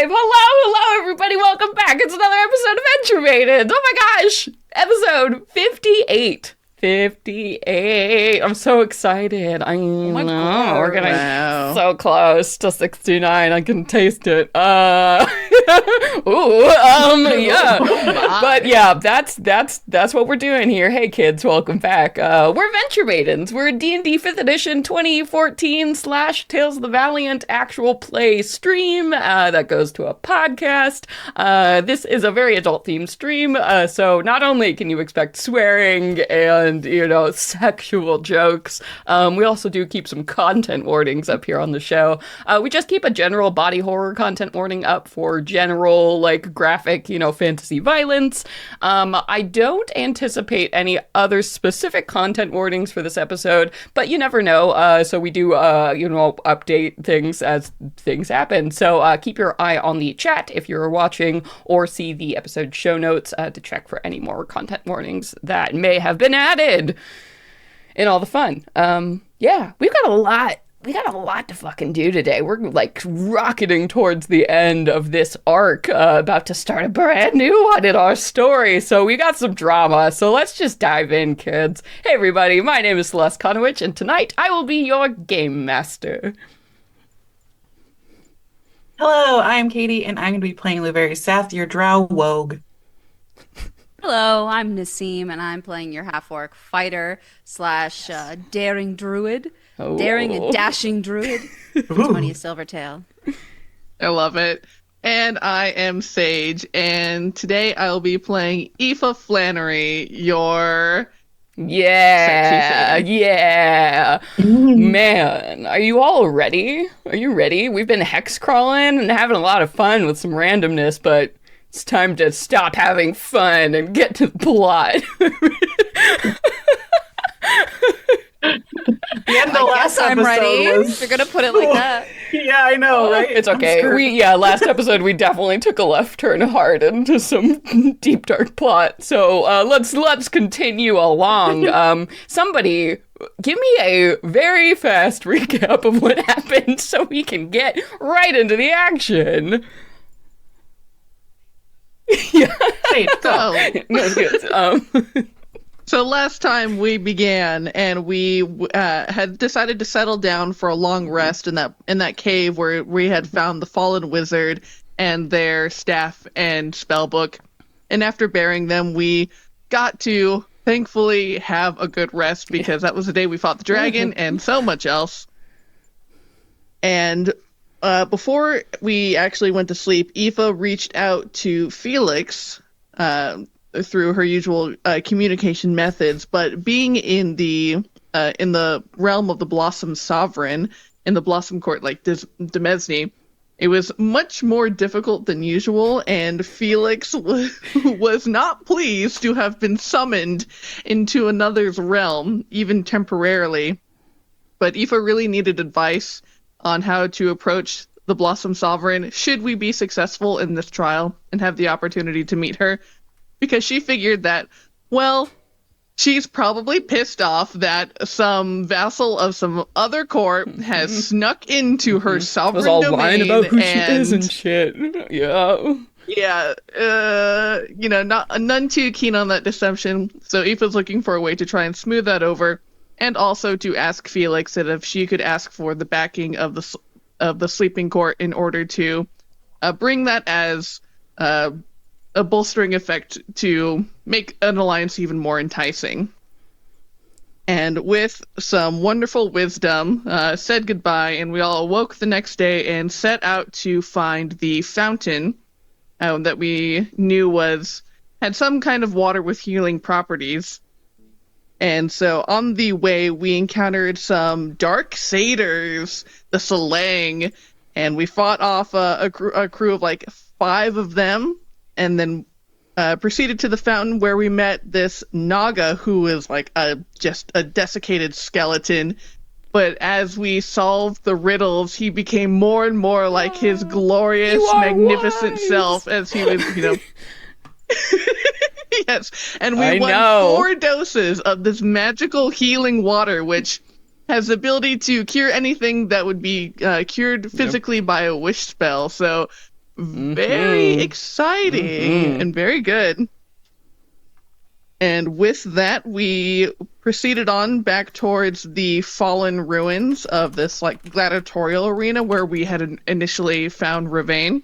live. Hello, everybody. Welcome back. It's another episode of Venture Maidens. Oh my gosh. Episode 58. 58. I'm so excited. I know. We're getting so close to 69. I can taste it. Yeah. But yeah, that's what we're doing here. Hey kids, welcome back. We're Venture Maidens. We're D&D 5th edition 2014 / Tales of the Valiant actual play stream that goes to a podcast. This is a very adult themed stream. So not only can you expect swearing and, sexual jokes, we also do keep some content warnings up here on the show. We just keep a general body horror content warning up for general, graphic, fantasy violence. I don't anticipate any other specific content warnings for this episode, but you never know. So we do, update things as things happen. So keep your eye on the chat if you're watching, or see the episode show notes to check for any more content warnings that may have been added in all the fun. Yeah, we've got a lot. We got a lot to fucking do today. We're rocketing towards the end of this arc, about to start a brand new one in our story. So we got some drama. So let's just dive in, kids. Hey everybody, my name is Celeste Konowich, and tonight I will be your game master. Hello, I am Katie, and I'm going to be playing Laveri Sath, your drow wogue. Hello, I'm Nassim, and I'm playing your half-orc fighter / daring druid. Oh. Daring and dashing druid from 20th Silvertail. I love it. And I am Sage, and today I'll be playing Aoife Flannery, your... Yeah. Man, are you all ready? Are you ready? We've been hex crawling and having a lot of fun with some randomness, but it's time to stop having fun and get to the plot. I'm ready. Was... You're gonna put it like that. Yeah, I know, right? It's okay. Last episode we definitely took a left turn hard into some deep dark plot. So let's continue along. Somebody give me a very fast recap of what happened so we can get right into the action. Yeah. Wait, go. No, good. So last time we began, and we had decided to settle down for a long rest in that cave where we had found the fallen wizard and their staff and spellbook. And after burying them, we got to thankfully have a good rest, because that was the day we fought the dragon and so much else. And before we actually went to sleep, Aoife reached out to Felix through her usual communication methods, but being in the realm of the Blossom Sovereign, in the Blossom Court, like Demesne, it was much more difficult than usual, and Felix was not pleased to have been summoned into another's realm, even temporarily. But Aoife really needed advice on how to approach the Blossom Sovereign should we be successful in this trial and have the opportunity to meet her. Because she figured that, well, she's probably pissed off that some vassal of some other court has snuck into her sovereign domain. Was all lying about who she is and shit. Yeah. Yeah, none too keen on that deception. So Aoife's looking for a way to try and smooth that over, and also to ask Felix that if she could ask for the backing of the sleeping court in order to bring that as a bolstering effect to make an alliance even more enticing. And with some wonderful wisdom, said goodbye, and we all awoke the next day and set out to find the fountain that we knew had some kind of water with healing properties. And so on the way, we encountered some dark satyrs, the Salang, and we fought off a crew of 5 of them, and then proceeded to the fountain, where we met this Naga, who is just a desiccated skeleton. But as we solved the riddles, he became more and more like his glorious, magnificent self, as he was, Yes, and we won 4 doses of this magical healing water, which has the ability to cure anything that would be cured physically by a wish spell. So Very exciting and very good. And with that, we proceeded on back towards the fallen ruins of this gladiatorial arena where we had initially found Ravane.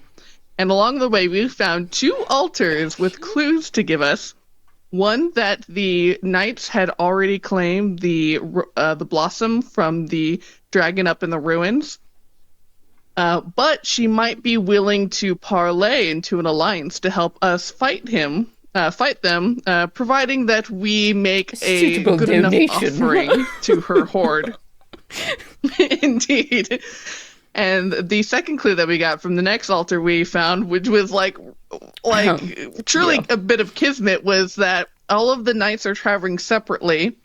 And along the way, we found 2 altars with clues to give us. One that the knights had already claimed the blossom from the dragon up in the ruins. But she might be willing to parlay into an alliance to help us fight them, providing that we make a good enough offering to her hoard. Indeed. And the second clue that we got from the next altar we found, which was truly a bit of kismet, was that all of the knights are traveling separately,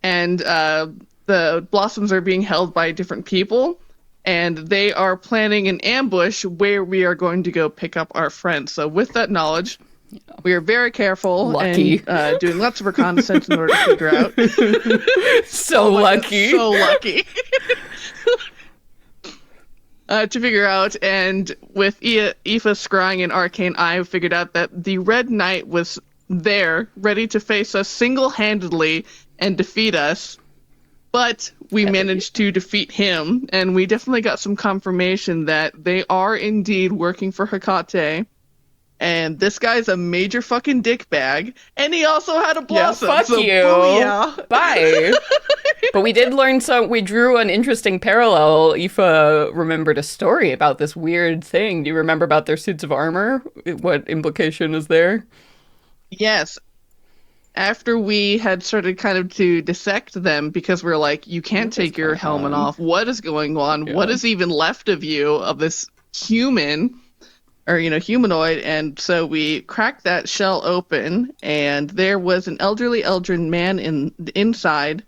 and the blossoms are being held by different people, and they are planning an ambush where we are going to go pick up our friends. So with that knowledge, we are very careful and doing lots of reconnaissance in order to figure out. So lucky. So lucky. To figure out, and with Aoife scrying an arcane eye, figured out that the Red Knight was there, ready to face us single-handedly and defeat us, but we managed to defeat him, and we definitely got some confirmation that they are indeed working for Hecate, and this guy's a major fucking dickbag, and he also had a blossom. Yeah, fuck you. Booyah. Bye. But we did learn we drew an interesting parallel. Aoife remembered a story about this weird thing. Do you remember about their suits of armor? What implication is there? Yes. After we had started kind of to dissect them, because we're like, you can't take your helmet off. What is going on? Yeah. What is even left of you, of this human? Or, humanoid, and so we cracked that shell open, and there was an elderly Eldrin man inside,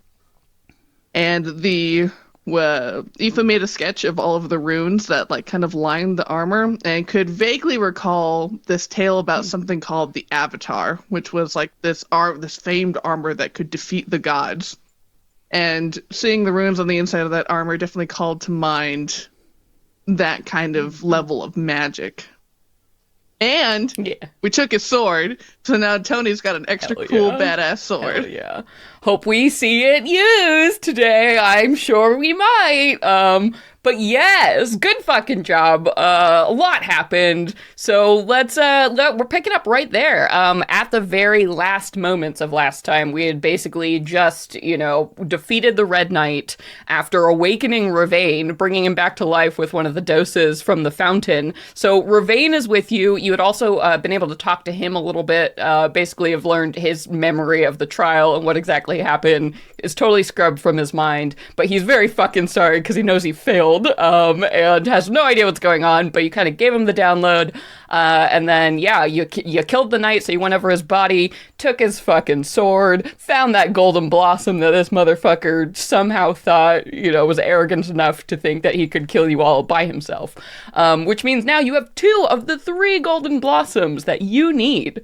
and Aoife made a sketch of all of the runes that, kind of lined the armor, and could vaguely recall this tale about something called the Avatar, which was, this famed armor that could defeat the gods. And seeing the runes on the inside of that armor definitely called to mind that kind of level of magic. And we took his sword, so now Tony's got an extra cool, badass sword. Hell yeah. Hope we see it used today. I'm sure we might. But yes, good fucking job. A lot happened. So we're picking up right there. At the very last moments of last time, we had basically just, defeated the Red Knight after awakening Ravane, bringing him back to life with one of the doses from the fountain. So Ravane is with you. You had also been able to talk to him a little bit. Basically have learned his memory of the trial and what exactly happened is totally scrubbed from his mind. But he's very fucking sorry because he knows he failed. And has no idea what's going on, but you kind of gave him the download, and then, you killed the knight, so you went over his body, took his fucking sword, found that golden blossom that this motherfucker somehow thought, was arrogant enough to think that he could kill you all by himself. Which means now you have 2 of the 3 golden blossoms that you need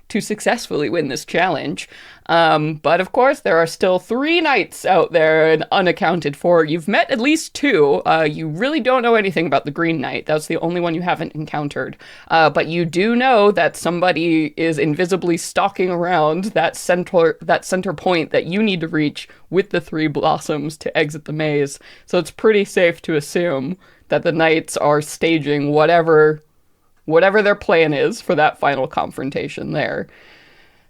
to successfully win this challenge. But of course, there are still 3 knights out there and unaccounted for. You've met at least 2. You really don't know anything about the Green Knight. That's the only one you haven't encountered. But you do know that somebody is invisibly stalking around that center point that you need to reach with the 3 blossoms to exit the maze. So it's pretty safe to assume that the knights are staging whatever their plan is for that final confrontation there.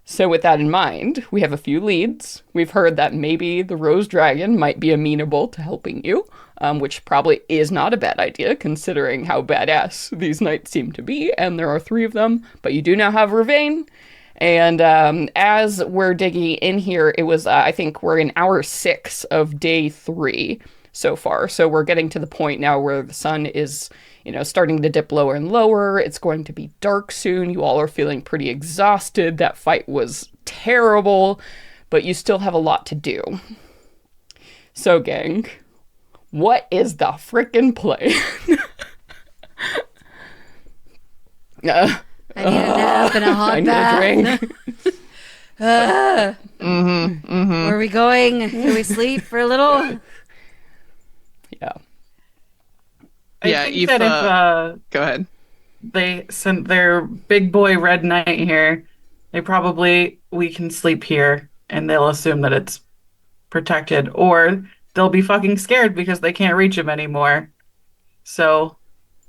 So with that in mind, we have a few leads. We've heard that maybe the Rose Dragon might be amenable to helping you, which probably is not a bad idea considering how badass these knights seem to be, and there are 3 of them, but you do now have Ravane. And as we're digging in here, it was, I think we're in hour 6 of day 3 so far. So we're getting to the point now where the sun is, starting to dip lower and lower. It's going to be dark soon. You all are feeling pretty exhausted. That fight was terrible, but you still have a lot to do. So, gang, what is the frickin' plan? I need a nap and a hot bath. I need a drink. Where are we going? Can we sleep for a little? Yeah. I think that go ahead. they sent their big boy Red Knight here, we can sleep here and they'll assume that it's protected, or they'll be fucking scared because they can't reach him anymore. So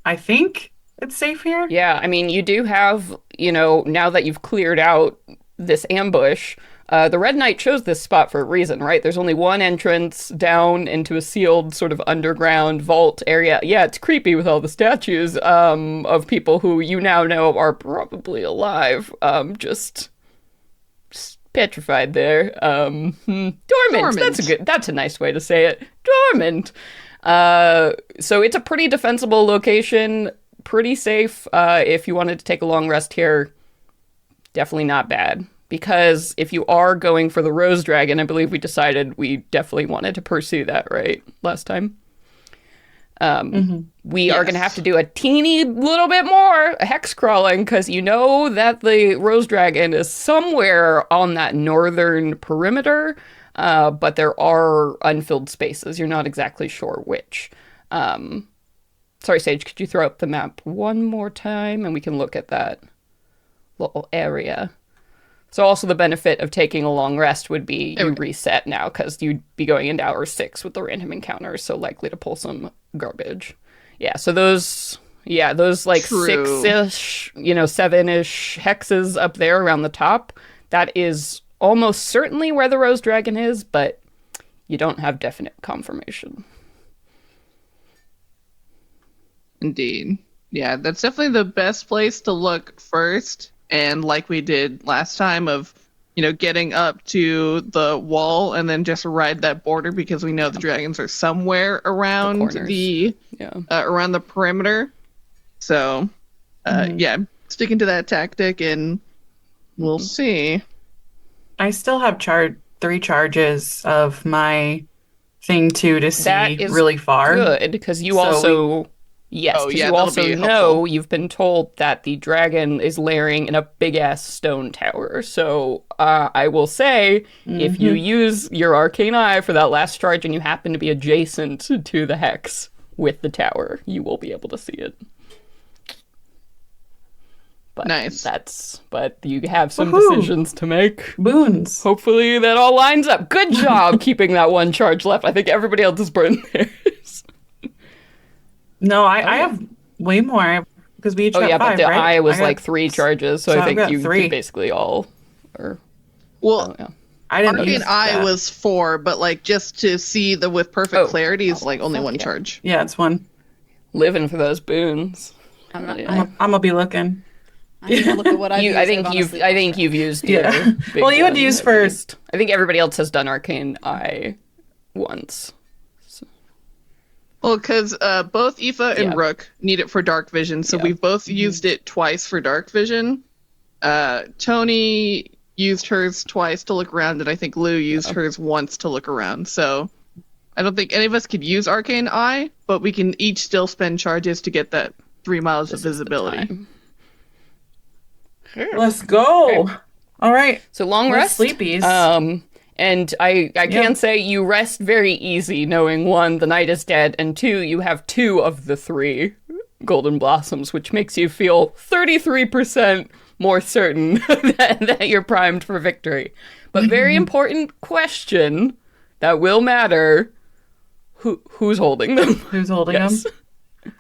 I think it's safe here. Yeah, I mean, you do have, now that you've cleared out this ambush, the Red Knight chose this spot for a reason, right? There's only one entrance down into a sealed sort of underground vault area. Yeah, it's creepy with all the statues of people who you now know are probably alive, just petrified there. Dormant. That's a nice way to say it. Dormant. So it's a pretty defensible location, pretty safe. If you wanted to take a long rest here, definitely not bad. Because if you are going for the Rose Dragon, I believe we decided we definitely wanted to pursue that, right? Last time. We are going to have to do a teeny little bit more hex crawling, because you know that the Rose Dragon is somewhere on that northern perimeter, but there are unfilled spaces. You're not exactly sure which. Sorry, Sage, could you throw up the map one more time and we can look at that little area? So also the benefit of taking a long rest would be you reset now, because you'd be going into hour 6 with the random encounters, so likely to pull some garbage. Yeah, so those like True. 6-ish, 7-ish hexes up there around the top, that is almost certainly where the Rose Dragon is, but you don't have definite confirmation. Indeed. Yeah, that's definitely the best place to look first. And like we did last time of, getting up to the wall and then just ride that border, because we know the dragons are somewhere around around the perimeter. So, yeah, sticking to that tactic and we'll see. I still have 3 charges of my thing to see That is really far. Good, because you that'll also be know helpful. you've been told that the dragon is layering in a big-ass stone tower. So I will say, if you use your Arcane Eye for that last charge and you happen to be adjacent to the hex with the tower, you will be able to see it. But Nice. But you have some Woohoo! decisions to make. Boons. Hopefully that all lines up. Good job keeping that one charge left. I think everybody else has burned theirs. No, I have way more, because we each got 5, but the right? eye was I got- like 3 charges, so I I've think got you 3. basically all are. Well, I didn't Arcane use Eye that. was 4, but like just to see the with perfect clarity is like only fuck 1 yeah. charge. Yeah, it's 1. Living for those boons. I'm not. Yeah. I'm gonna be looking. I need to look at what I've used. I think you've used your Yeah. big Well, you had one, to use at for- least. I think everybody else has done Arcane Eye once. Well, because both Aoife and Yeah. Rook need it for dark vision, so Yeah. we've both used it twice for dark vision. Tony used hers twice to look around, and I think Lou used hers once to look around. So I don't think any of us could use Arcane Eye, but we can each still spend charges to get that 3 miles of visibility. Time. Sure. Let's go. Okay. All right. So long We're rest. sleepies. And I can say you rest very easy, knowing 1, the knight is dead, and 2, you have 2 of the 3 golden blossoms, which makes you feel 33% more certain that you're primed for victory. But very important question that will matter: who's holding them? Who's holding Yes. them?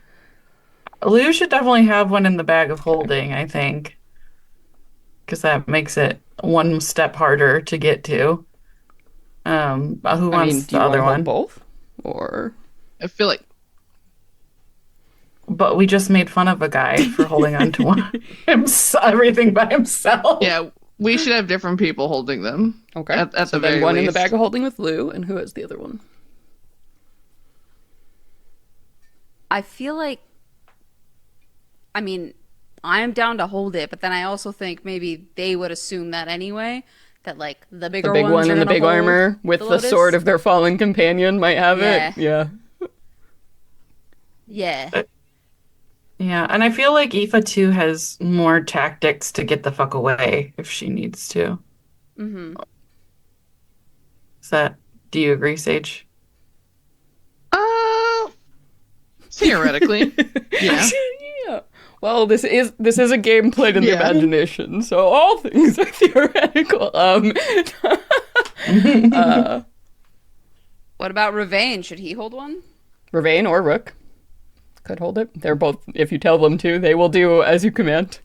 Lou should definitely have one in the bag of holding, I think, because that makes it 1 step harder to get to. Who I wants mean, do the you want other to hold one? both, or I feel like But we just made fun of a guy for holding on to one, everything by himself. yeah, we should have different people holding them. okay? At So the then very one in the least. bag of holding with Lou, and who has the other one? I feel like. I mean, I'm down to hold it, but then I also think maybe they would assume that anyway. That like the bigger The big ones one are in the gonna big hold armor with the the Lotus. sword of their fallen companion might have Yeah. it. Yeah. Yeah. Yeah, and I feel like Aoife too has more tactics to get the fuck away if she needs to. Mm-hmm. Do you agree, Sage? Theoretically, yeah. Yeah. Well, this is a game played in the Yeah. imagination, so all things are theoretical. What about Ravane? Should he hold one? Ravane or Rook could hold it. They're both, if you tell them to, they will do as you command.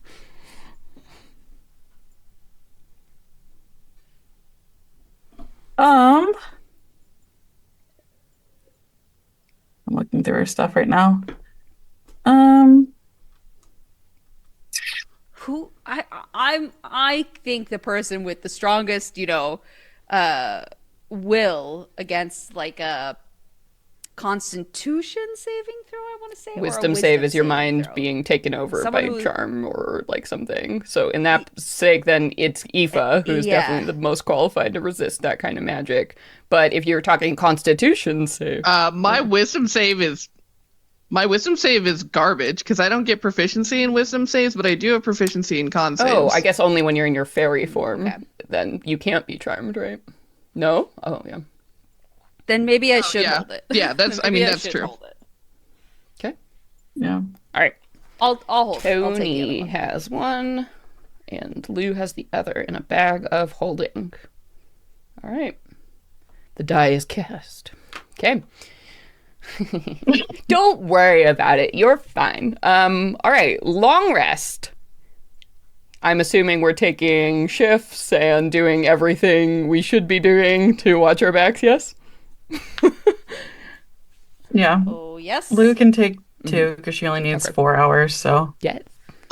I'm looking through her stuff right now. Who I think the person with the strongest, will against like a Constitution saving throw, I want to say, or a Wisdom save is your saving mind throw. being taken over Someone by who- charm or like something. So in that sake, then it's Aoife, who's Yeah. definitely the most qualified to resist that kind of magic. But if you're talking Constitution save, My wisdom save is garbage because I don't get proficiency in wisdom saves, but I do have proficiency in con saves. oh, I guess only when you're in your fairy form, Okay. then you can't be charmed, right? No? Oh, yeah. Then maybe I should yeah. hold it. Yeah, that's- I Maybe mean, that's should true. hold it. Okay. Yeah. All right. I'll hold it. I'll take the other Tony one. has one, and Lou has the other in a bag of holding. All right. The die is cast. Okay. Don't worry about it. You're fine. All right. Long rest. I'm assuming we're taking shifts and doing everything we should be doing to watch our backs, yes? Yeah. Oh yes. Lou can take 2 because she only needs Okay. 4 hours, so. Yes.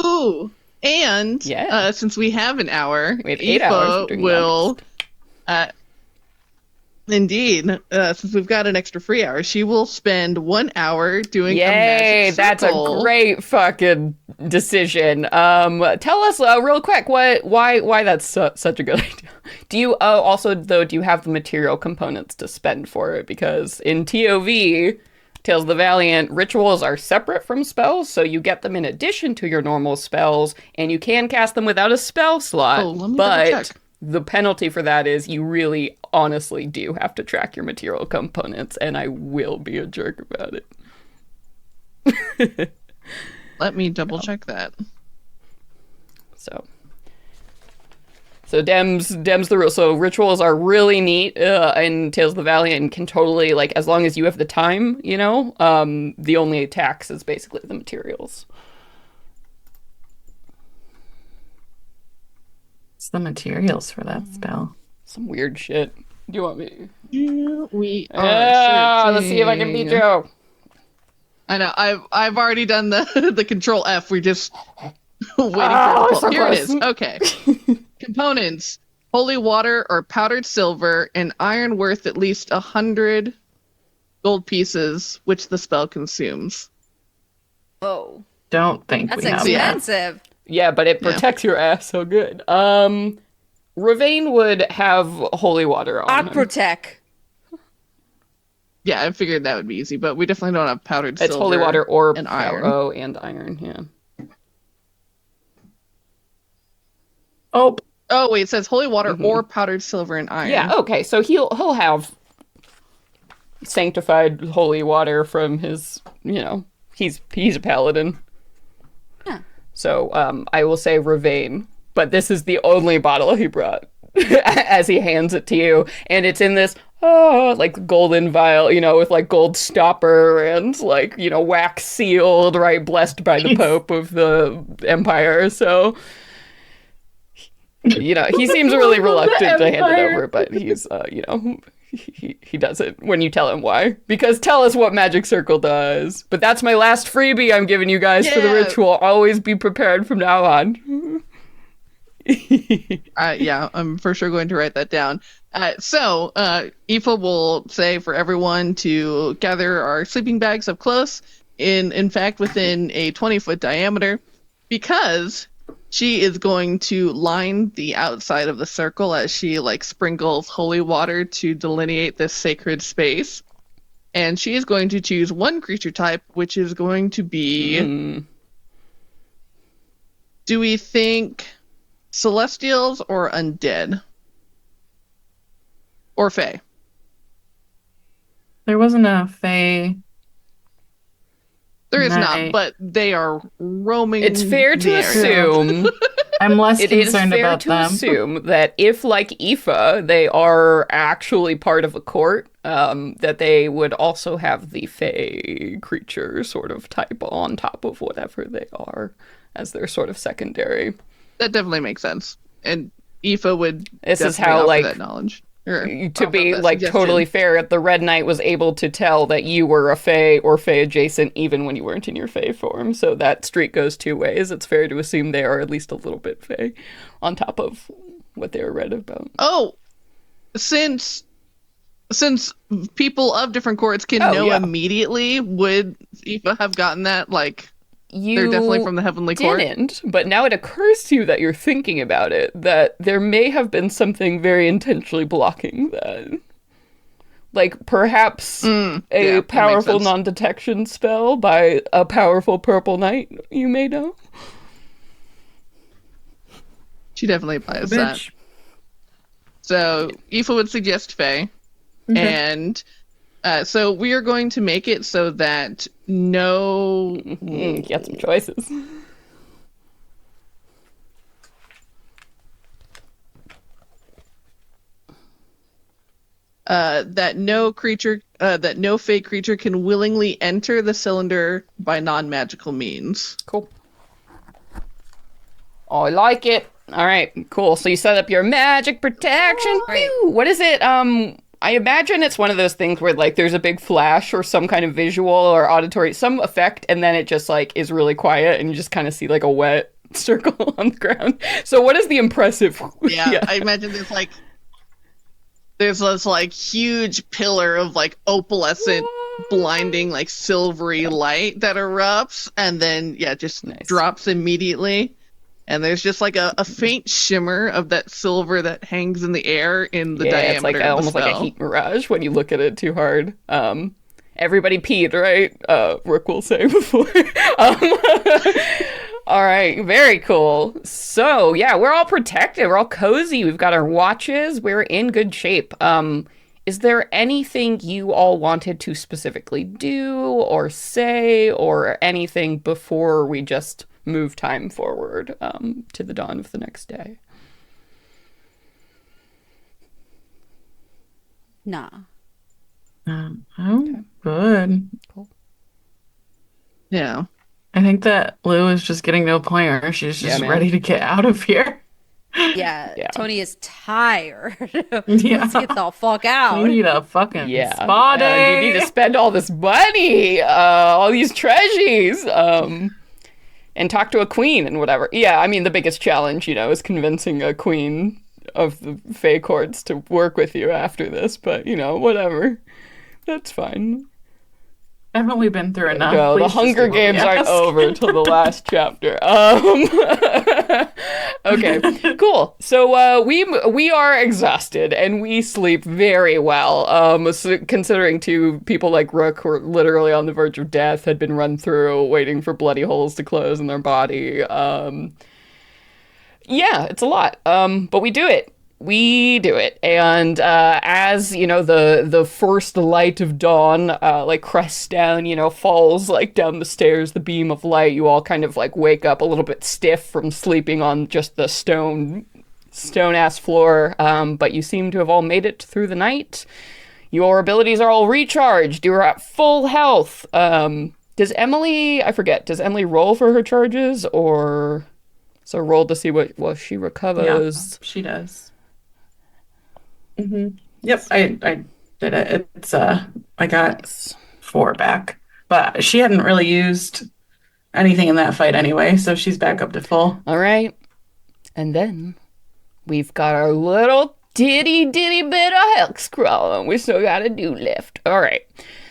Ooh, and Yeah. since we have an hour, We have 8 hours. We're Aoife doing will, indeed, since we've got an extra free hour, she will spend 1 hour doing a Yay, magic that's a circle. great fucking decision. Tell us real quick why that's such a good idea. Do you also though do you have the material components to spend for it? Because in TOV, Tales of the Valiant, rituals are separate from spells, so you get them in addition to your normal spells, and you can cast them without a spell slot. Oh, let me but double check. the penalty for that is you really honestly do have to track your material components, and I will be a jerk about it. Let me double check that. So Dem's the rule. So rituals are really neat in Tales of the Valiant and can totally, like, as long as you have the time, the only tax is basically the materials. It's the materials for that spell. Some weird shit. Do you want me? Here we are. Yeah, let's see if I can beat searching. you. I know. I've already done the control F. We're just waiting Oh, for it to so pull. Here it close. is. Okay. Components: holy water or powdered silver, and iron worth at least 100 gold pieces, which the spell consumes. Whoa, Don't think that's we have that. expensive. Yeah, but it protects your ass so good. Ravane would have holy water on him. Aquatech. Yeah, I figured that would be easy, but we definitely don't have powdered silver. It's holy water or and iron. Oh, and iron, yeah. Oh, Oh wait, it says holy water or powdered silver and iron. Yeah, okay, so he'll have sanctified holy water from his, he's a paladin. Yeah. So I will say Ravane, but this is the only bottle he brought as he hands it to you, and it's in this like golden vial, with like gold stopper and like wax sealed, right, blessed by the Pope of the Empire. So he seems really reluctant to hand it over, but he's he does it when you tell him why. Because tell us what Magic Circle does. But that's my last freebie I'm giving you guys for the Yeah. ritual. Always be prepared from now on. Yeah, I'm for sure going to write that down. So, Aoife will say for everyone to gather our sleeping bags up close, in fact, within a 20-foot diameter, because she is going to line the outside of the circle as she sprinkles holy water to delineate this sacred space. And she is going to choose one creature type, which is going to be. Do we think celestials or undead? Or fae? there wasn't a fae. There is not, Night. but they are roaming. It's fair to the area. assume I'm less it is concerned fair about to them. assume that if, like Aoife, they are actually part of a court, that they would also have the fae creature sort of type on top of whatever they are as their sort of secondary. That definitely makes sense. And Aoife would This is definitely how, offer like, that knowledge. Or to offer be that like suggestion. totally fair, the Red Knight was able to tell that you were a Fae or Fae adjacent even when you weren't in your Fae form. So that street goes two ways. It's fair to assume they are at least a little bit Fae on top of what they were read about. Oh, since people of different courts can Oh, know yeah. immediately, would Aoife have gotten that? Like, You they're definitely from the Heavenly Court. didn't, but now it occurs to you that you're thinking about it, that there may have been something very intentionally blocking that. Like, perhaps yeah, that a makes powerful sense. non-detection spell by a powerful purple knight, you may know. She definitely buys that. Bitch. So Aoife would suggest Faye, Okay. and so we are going to make it so that no Get some choices. that no fake creature can willingly enter the cylinder by non-magical means. Cool. Oh, I like it. All right, cool. So you set up your magic protection. Right. Phew. What is it? I imagine it's one of those things where like there's a big flash or some kind of visual or auditory, some effect, and then it just like is really quiet and you just kind of see like a wet circle on the ground. So what is the impressive? Yeah, I imagine there's this like huge pillar of like opalescent, blinding like silvery light that erupts and then just Nice. drops immediately. And there's just like a faint shimmer of that silver that hangs in the air in the Yeah, diameter it's like of the almost like a spell. heat mirage when you look at it too hard. Everybody peed, right? Rook will say before. All right, very cool. So yeah, we're all protected. We're all cozy. We've got our watches. We're in good shape. Is there anything you all wanted to specifically do or say or anything before we just move time forward to the dawn of the next day? Nah. Oh, good. Yeah. I think that Lou is just getting to a point where she's just man. ready to get out of here. Yeah, Yeah. Tony is tired. Yeah. Let's get the fuck out. We need a fucking Yeah, spa day. you need to spend all this money, all these treasures, and talk to a queen and whatever. Yeah, I mean, the biggest challenge, is convincing a queen of the Fae courts to work with you after this, but, whatever. That's fine. Haven't we been through enough? No, the Please just Hunger do what we Games aren't ask. over till the last chapter. Okay, cool. So we are exhausted and we sleep very well. So considering two people like Rook who are literally on the verge of death, had been run through, waiting for bloody holes to close in their body. Yeah, it's a lot. But we do it. We do it. And as, the first light of dawn, like crests down, falls like down the stairs, the beam of light, you all kind of like wake up a little bit stiff from sleeping on just the stone-ass floor. But you seem to have all made it through the night. Your abilities are all recharged. You're at full health. Does Emily roll for her charges or... So roll to see what she recovers. Yeah, she does. Yep, I did it. It's I got 4 back, but she hadn't really used anything in that fight anyway, so she's back up to full. All right. And then we've got our little ditty bit of health scroll we still got to do left. All right.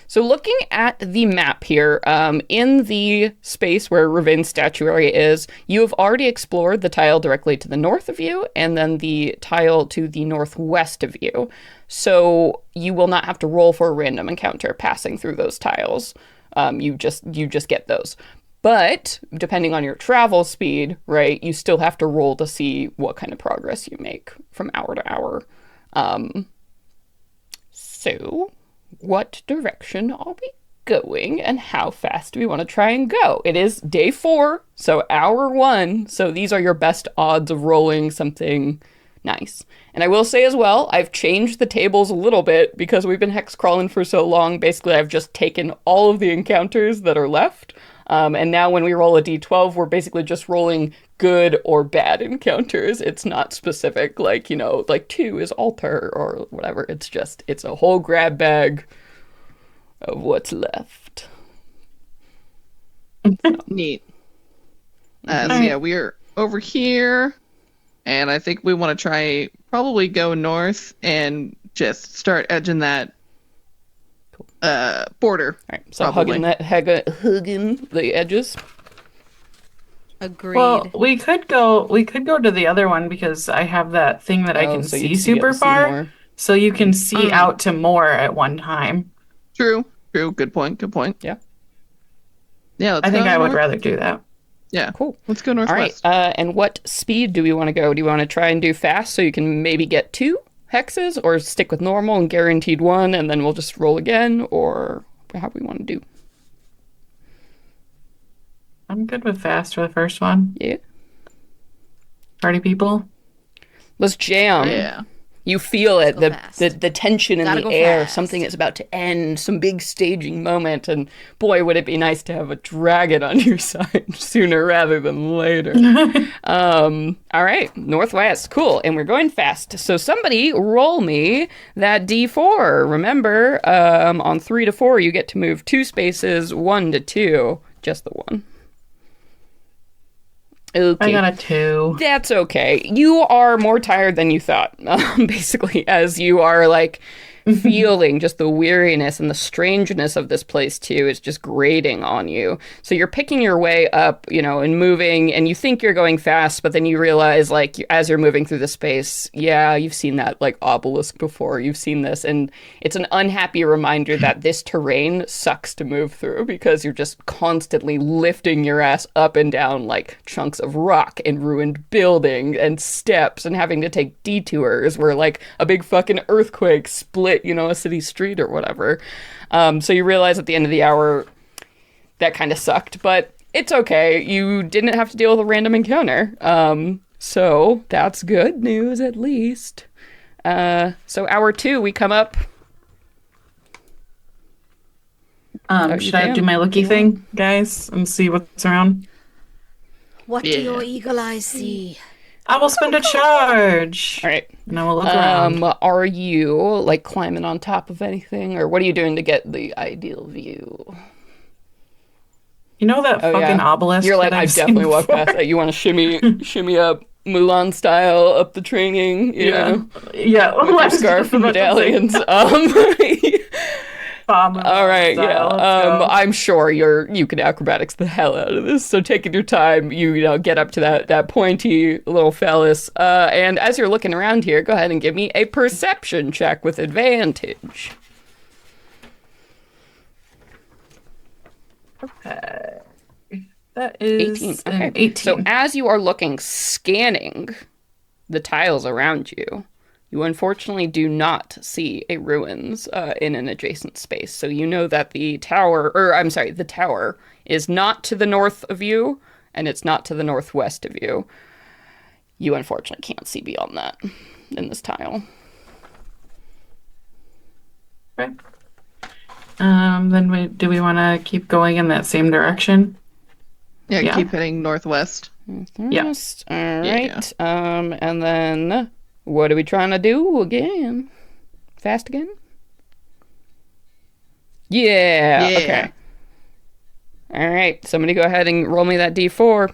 So looking at the map here, in the space where Raven's statuary is, you have already explored the tile directly to the north of you, and then the tile to the northwest of you. So you will not have to roll for a random encounter passing through those tiles. You just get those. But depending on your travel speed, right, you still have to roll to see what kind of progress you make from hour to hour. So what direction are we going and how fast do we want to try and go? It is day 4, so hour 1. So these are your best odds of rolling something nice. And I will say as well, I've changed the tables a little bit because we've been hex crawling for so long. Basically, I've just taken all of the encounters that are left. And now when we roll a d12, we're basically just rolling good or bad encounters. It's not specific, like, you know, like 2 is altar or whatever. It's a whole grab bag of what's left. Neat. So yeah, we're over here, and I think we want to probably go north and just start edging that border. All right, so probably. hugging the edges. Agreed. Well, we could go to the other one because I have that thing that I can so see you'd be super able to see far. more. So you can see out to more at one time. True. Good point. Yeah. Yeah, let's I think go I would north. rather do that. Yeah, Cool. let's go All right, northwest. and what speed do we want to go? Do you want to try and do fast so you can maybe get 2 hexes, or stick with normal and guaranteed 1, and then we'll just roll again, or how do we want to do? I'm good with fast for the first one. Yeah. Party people. Let's jam. Yeah. You feel it, go the, fast. the tension in Gotta the go air. fast. Something is about to end, some big staging moment, and boy, would it be nice to have a dragon on your side sooner rather than later. All right, northwest, cool, and we're going fast. So somebody roll me that d4. Remember, on 3 to 4, you get to move 2 spaces, 1 to 2, just the 1. Okay. I got a 2. That's okay. You are more tired than you thought, basically, as you are like feeling just the weariness and the strangeness of this place too. It's just grating on you. So you're picking your way up, you know, and moving, and you think you're going fast, but then you realize, like, as you're moving through the space, yeah, you've seen that like obelisk before. You've seen this, and it's an unhappy reminder that this terrain sucks to move through because you're just constantly lifting your ass up and down like chunks of rock and ruined building and steps, and having to take detours where like a big fucking earthquake split, you know, a city street or whatever. So you realize at the end of the hour that kind of sucked, but it's okay. You didn't have to deal with a random encounter. So that's good news at least. So hour 2, we come up. Should I do my looky thing, guys, and see what's around? What Yeah. do your eagle eyes see? I will spend a charge. All right. And I will look around. Are you like climbing on top of anything, or what are you doing to get the ideal view? You know that Oh, fucking yeah. obelisk? You're like, that I I've seen definitely walked before? past that. You want to shimmy up Mulan style up the training, you know, Yeah. with your scarf and medallions. All right, yeah. I'm sure you can acrobatics the hell out of this. So taking your time, you know, get up to that pointy little phallus. And as you're looking around here, go ahead and give me a perception check with advantage. Okay. That is 18. an Okay. 18. So as you are looking, scanning the tiles around you, you unfortunately do not see a ruins in an adjacent space. So you know that the tower is not to the north of you, and it's not to the northwest of you. You unfortunately can't see beyond that in this tile. Okay. Then do we want to keep going in that same direction? Yeah, Yeah. keep heading northwest. Northwest. All right. And then what are we trying to do again? Fast again? Yeah. Yeah. Okay. All right. Somebody go ahead and roll me that D4.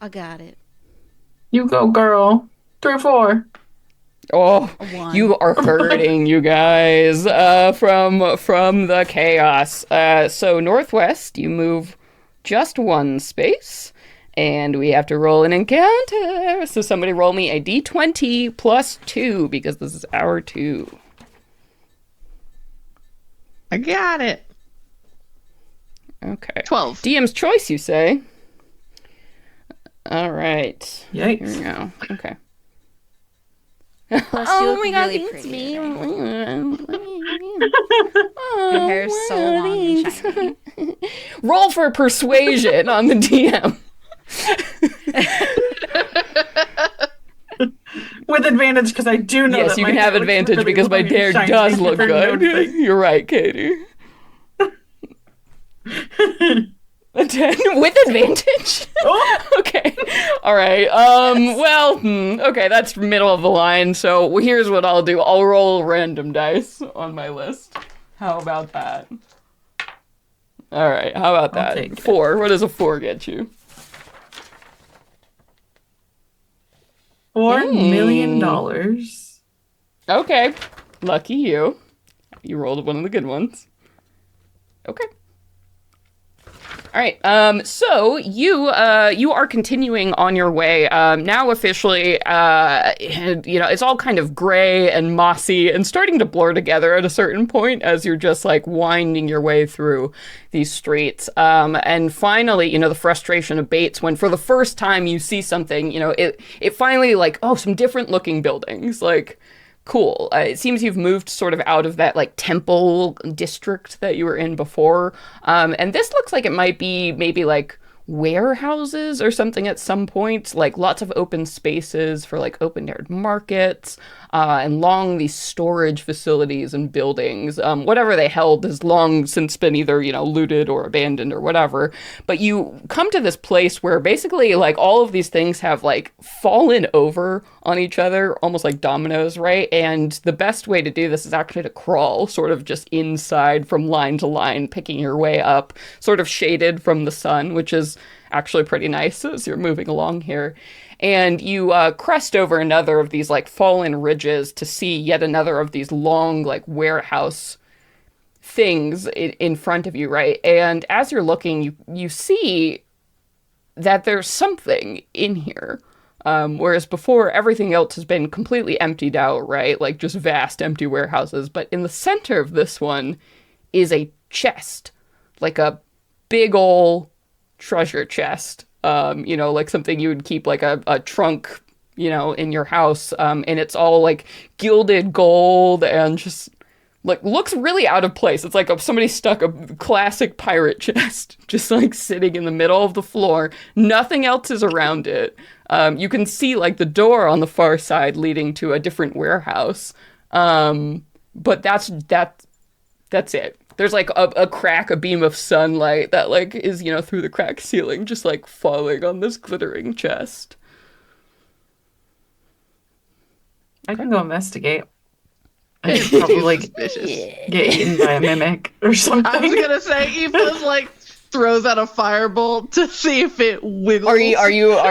I got it. You go, girl. 3 or 4. Oh, A 1. you are hurting, you guys, from the chaos. So northwest, you move just 1 space, and we have to roll an encounter. So somebody roll me a d20 plus 2, because this is hour 2. I got it. Okay. 12. DM's choice, you say? All right. Here we Yikes. go. Okay. Plus, you look really pretty today. Your hair's so long and shiny. Roll for persuasion on the DM. With advantage, because I do know Yes, that you my can have hair looks advantage really because my long and hair shiny. does Thank you look for good. noticing. You're right, Katie. A 10 with advantage? Oh! Okay. All right. Okay, that's middle of the line. So here's what I'll do. I'll roll random dice on my list. How about that? All right. How about I'll that? take it. 4. What does a 4 get you? $4 million. Okay. Lucky you. You rolled one of the good ones. Okay. All right. So you are continuing on your way. Now officially, it's all kind of gray and mossy and starting to blur together at a certain point as you're just like winding your way through these streets. And finally, the frustration abates when for the first time you see something, it finally like, oh, some different looking buildings, like, cool. It seems you've moved sort of out of that like temple district that you were in before. And this looks like it might be maybe like warehouses or something at some point, like lots of open spaces for like open-air markets, and long these storage facilities and buildings. Whatever they held has long since been either, looted or abandoned or whatever. But you come to this place where basically like all of these things have like fallen over on each other, almost like dominoes, right? And the best way to do this is actually to crawl sort of just inside from line to line, picking your way up, sort of shaded from the sun, which is actually pretty nice as you're moving along here. And you crest over another of these like fallen ridges to see yet another of these long like warehouse things in front of you, right? And as you're looking, you see that there's something in here. Whereas before, everything else has been completely emptied out, right? Like just vast empty warehouses. But in the center of this one is a chest, like a big ol' treasure chest. Like something you would keep like a trunk, in your house. And it's all like gilded gold and just like looks really out of place. It's like somebody stuck a classic pirate chest just like sitting in the middle of the floor. Nothing else is around it. You can see like the door on the far side leading to a different warehouse. But that's it. There's like a crack, a beam of sunlight that like is, through the cracked ceiling, just like falling on this glittering chest. I can go investigate. I should probably get eaten by a mimic or something. I was gonna say Eva's like throws out a firebolt to see if it wiggles. Are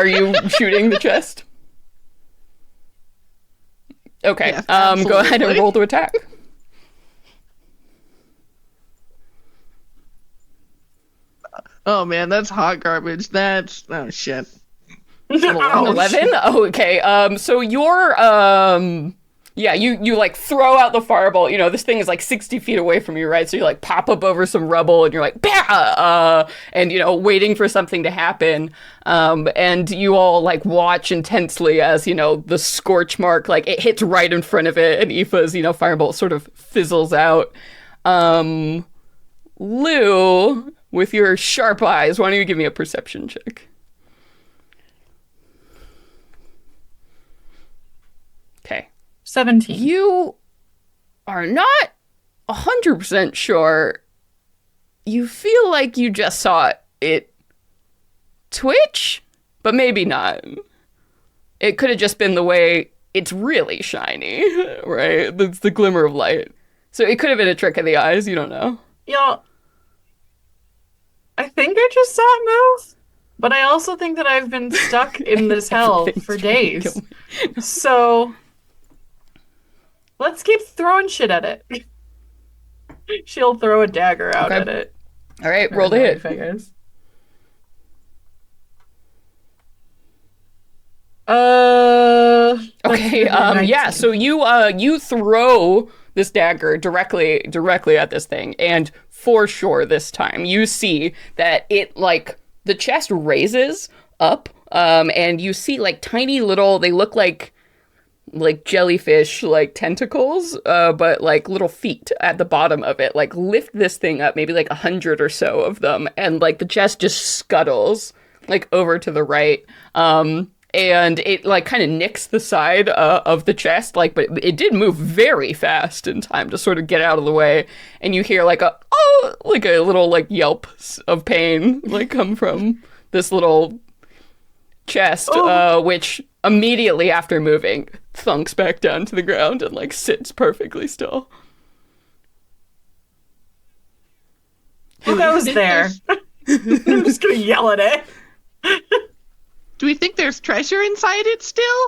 you shooting the chest? Okay. Yes, go ahead and roll to attack. Oh man, that's hot garbage. Oh shit. 11? Oh, okay. So you're, you like throw out the firebolt. This thing is like 60 feet away from you, right? So you like pop up over some rubble and you're like, bah! And, waiting for something to happen. And you all like watch intensely as, the scorch mark, like it hits right in front of it and Aoife's, firebolt sort of fizzles out. Lou, with your sharp eyes, why don't you give me a perception check? Okay. 17. You are not 100% sure. You feel like you just saw it twitch, but maybe not. It could have just been the way it's really shiny, right? It's the glimmer of light. So it could have been a trick of the eyes, you don't know. Y'all, I think I just saw it move, but I also think that I've been stuck in this hell for days. So let's keep throwing shit at it. She'll throw a dagger out at it. All right, roll to hit. Figures. Okay, yeah, so you throw this dagger directly at this thing, and for sure this time you see that it like the chest raises up, and you see like tiny little, they look like like jellyfish like tentacles, but like little feet at the bottom of it. Like lift this thing up, maybe like 100 or so of them, and like the chest just scuttles like over to the right. And it like kind of nicks the side of the chest, like, but it did move very fast in time to sort of get out of the way. And you hear like like a little like yelp of pain like come from this little chest, which immediately after moving thunks back down to the ground and like sits perfectly still. Who goes there? I'm just gonna yell at it. Do we think there's treasure inside it still?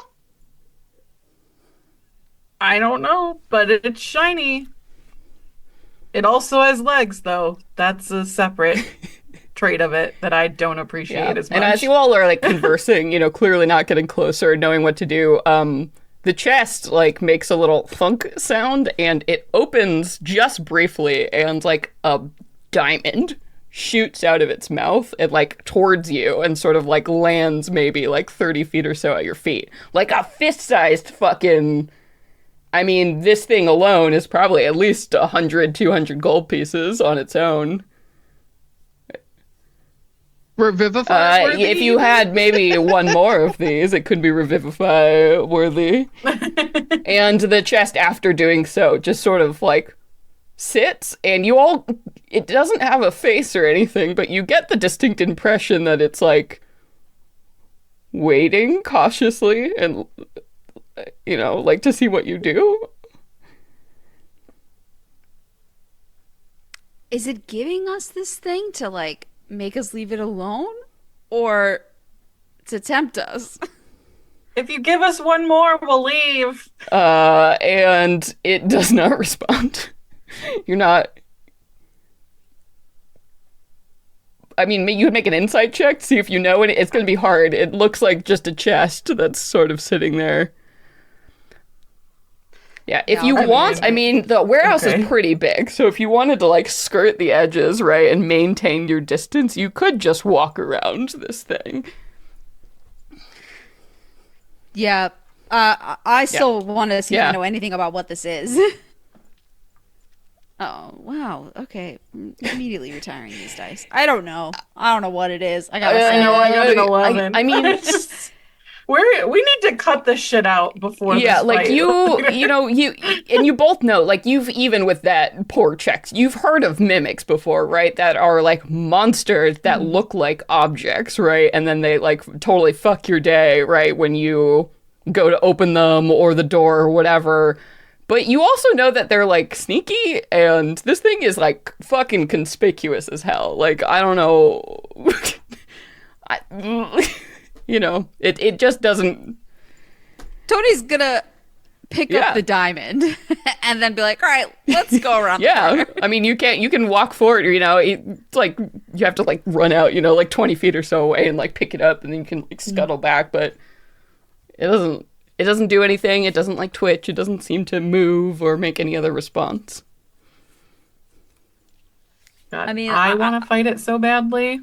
I don't know, but it's shiny. It also has legs, though. That's a separate trait of it that I don't appreciate as much. And as you all are like conversing, clearly not getting closer, knowing what to do, the chest like makes a little thunk sound and it opens just briefly and like a diamond shoots out of its mouth and like towards you and sort of like lands maybe like 30 feet or so at your feet. Like a fist-sized fucking... I mean, this thing alone is probably at least 100, 200 gold pieces on its own. Revivify worthy? If you had maybe one more of these, it could be revivify worthy. And the chest, after doing so, just sort of like sits, and you all... It doesn't have a face or anything, but you get the distinct impression that it's like waiting cautiously and, like to see what you do. Is it giving us this thing to like make us leave it alone or to tempt us? If you give us one more, we'll leave. And it does not respond. You're not... I mean, you would make an insight check to see if you know it. It's going to be hard. It looks like just a chest that's sort of sitting there. Yeah, if you want, I mean, the warehouse is pretty big, so if you wanted to, like, skirt the edges, right, and maintain your distance, you could just walk around this thing. Yeah, I still want to see if I know anything about what this is. Oh, wow. Okay. Immediately retiring these dice. I don't know what it is. I got an 11. I mean... we need to cut this shit out before this like fight. you both know, like, you've, even with that poor checks, you've heard of mimics before, right? That are, like, monsters that look like objects, right? And then they, like, totally fuck your day, right? When you go to open them or the door or whatever. But you also know that they're, like, sneaky, and this thing is, like, fucking conspicuous as hell. Like, I don't know... it just doesn't... Tony's gonna pick up the diamond and then be like, all right, let's go around the corner. I mean, you can walk forward, it's like, you have to, like, run out, like, 20 feet or so away and, like, pick it up, and then you can, like, scuttle back, but it doesn't do anything. It doesn't, like, twitch. It doesn't seem to move or make any other response. God, I mean, I want to fight it so badly.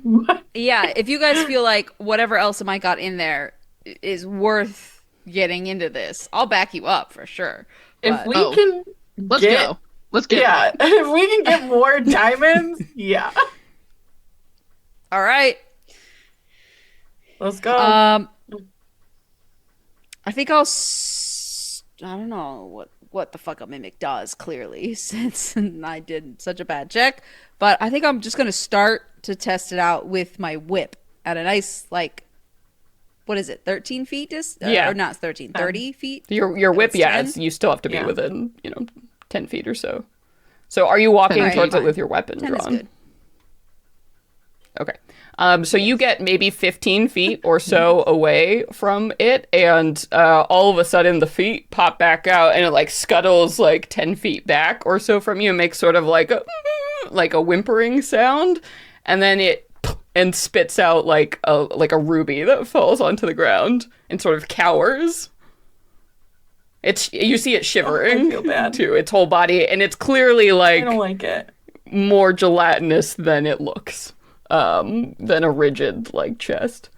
Yeah, if you guys feel like whatever else I got in there is worth getting into this, I'll back you up for sure. If we can... Let's go. Yeah, if we can get more diamonds, yeah. All right. Let's go. I think I don't know what the fuck a mimic does, clearly, since I did such a bad check. But I think I'm just going to start to test it out with my whip at a nice, like, what is it, 13 feet? Or not 13, 30 feet? Your whip, you still have to be within, 10 feet or so. So are you walking towards it with your weapon 10 drawn? Is good. Okay. So you get maybe 15 feet or so away from it, and all of a sudden the feet pop back out, and it, like, scuttles, like, 10 feet back or so from you and makes sort of like a whimpering sound, and then it spits out like a ruby that falls onto the ground and sort of cowers. You see it shivering to its whole body, and it's clearly, like, I don't like it. More gelatinous than it looks. Than a rigid, like, chest.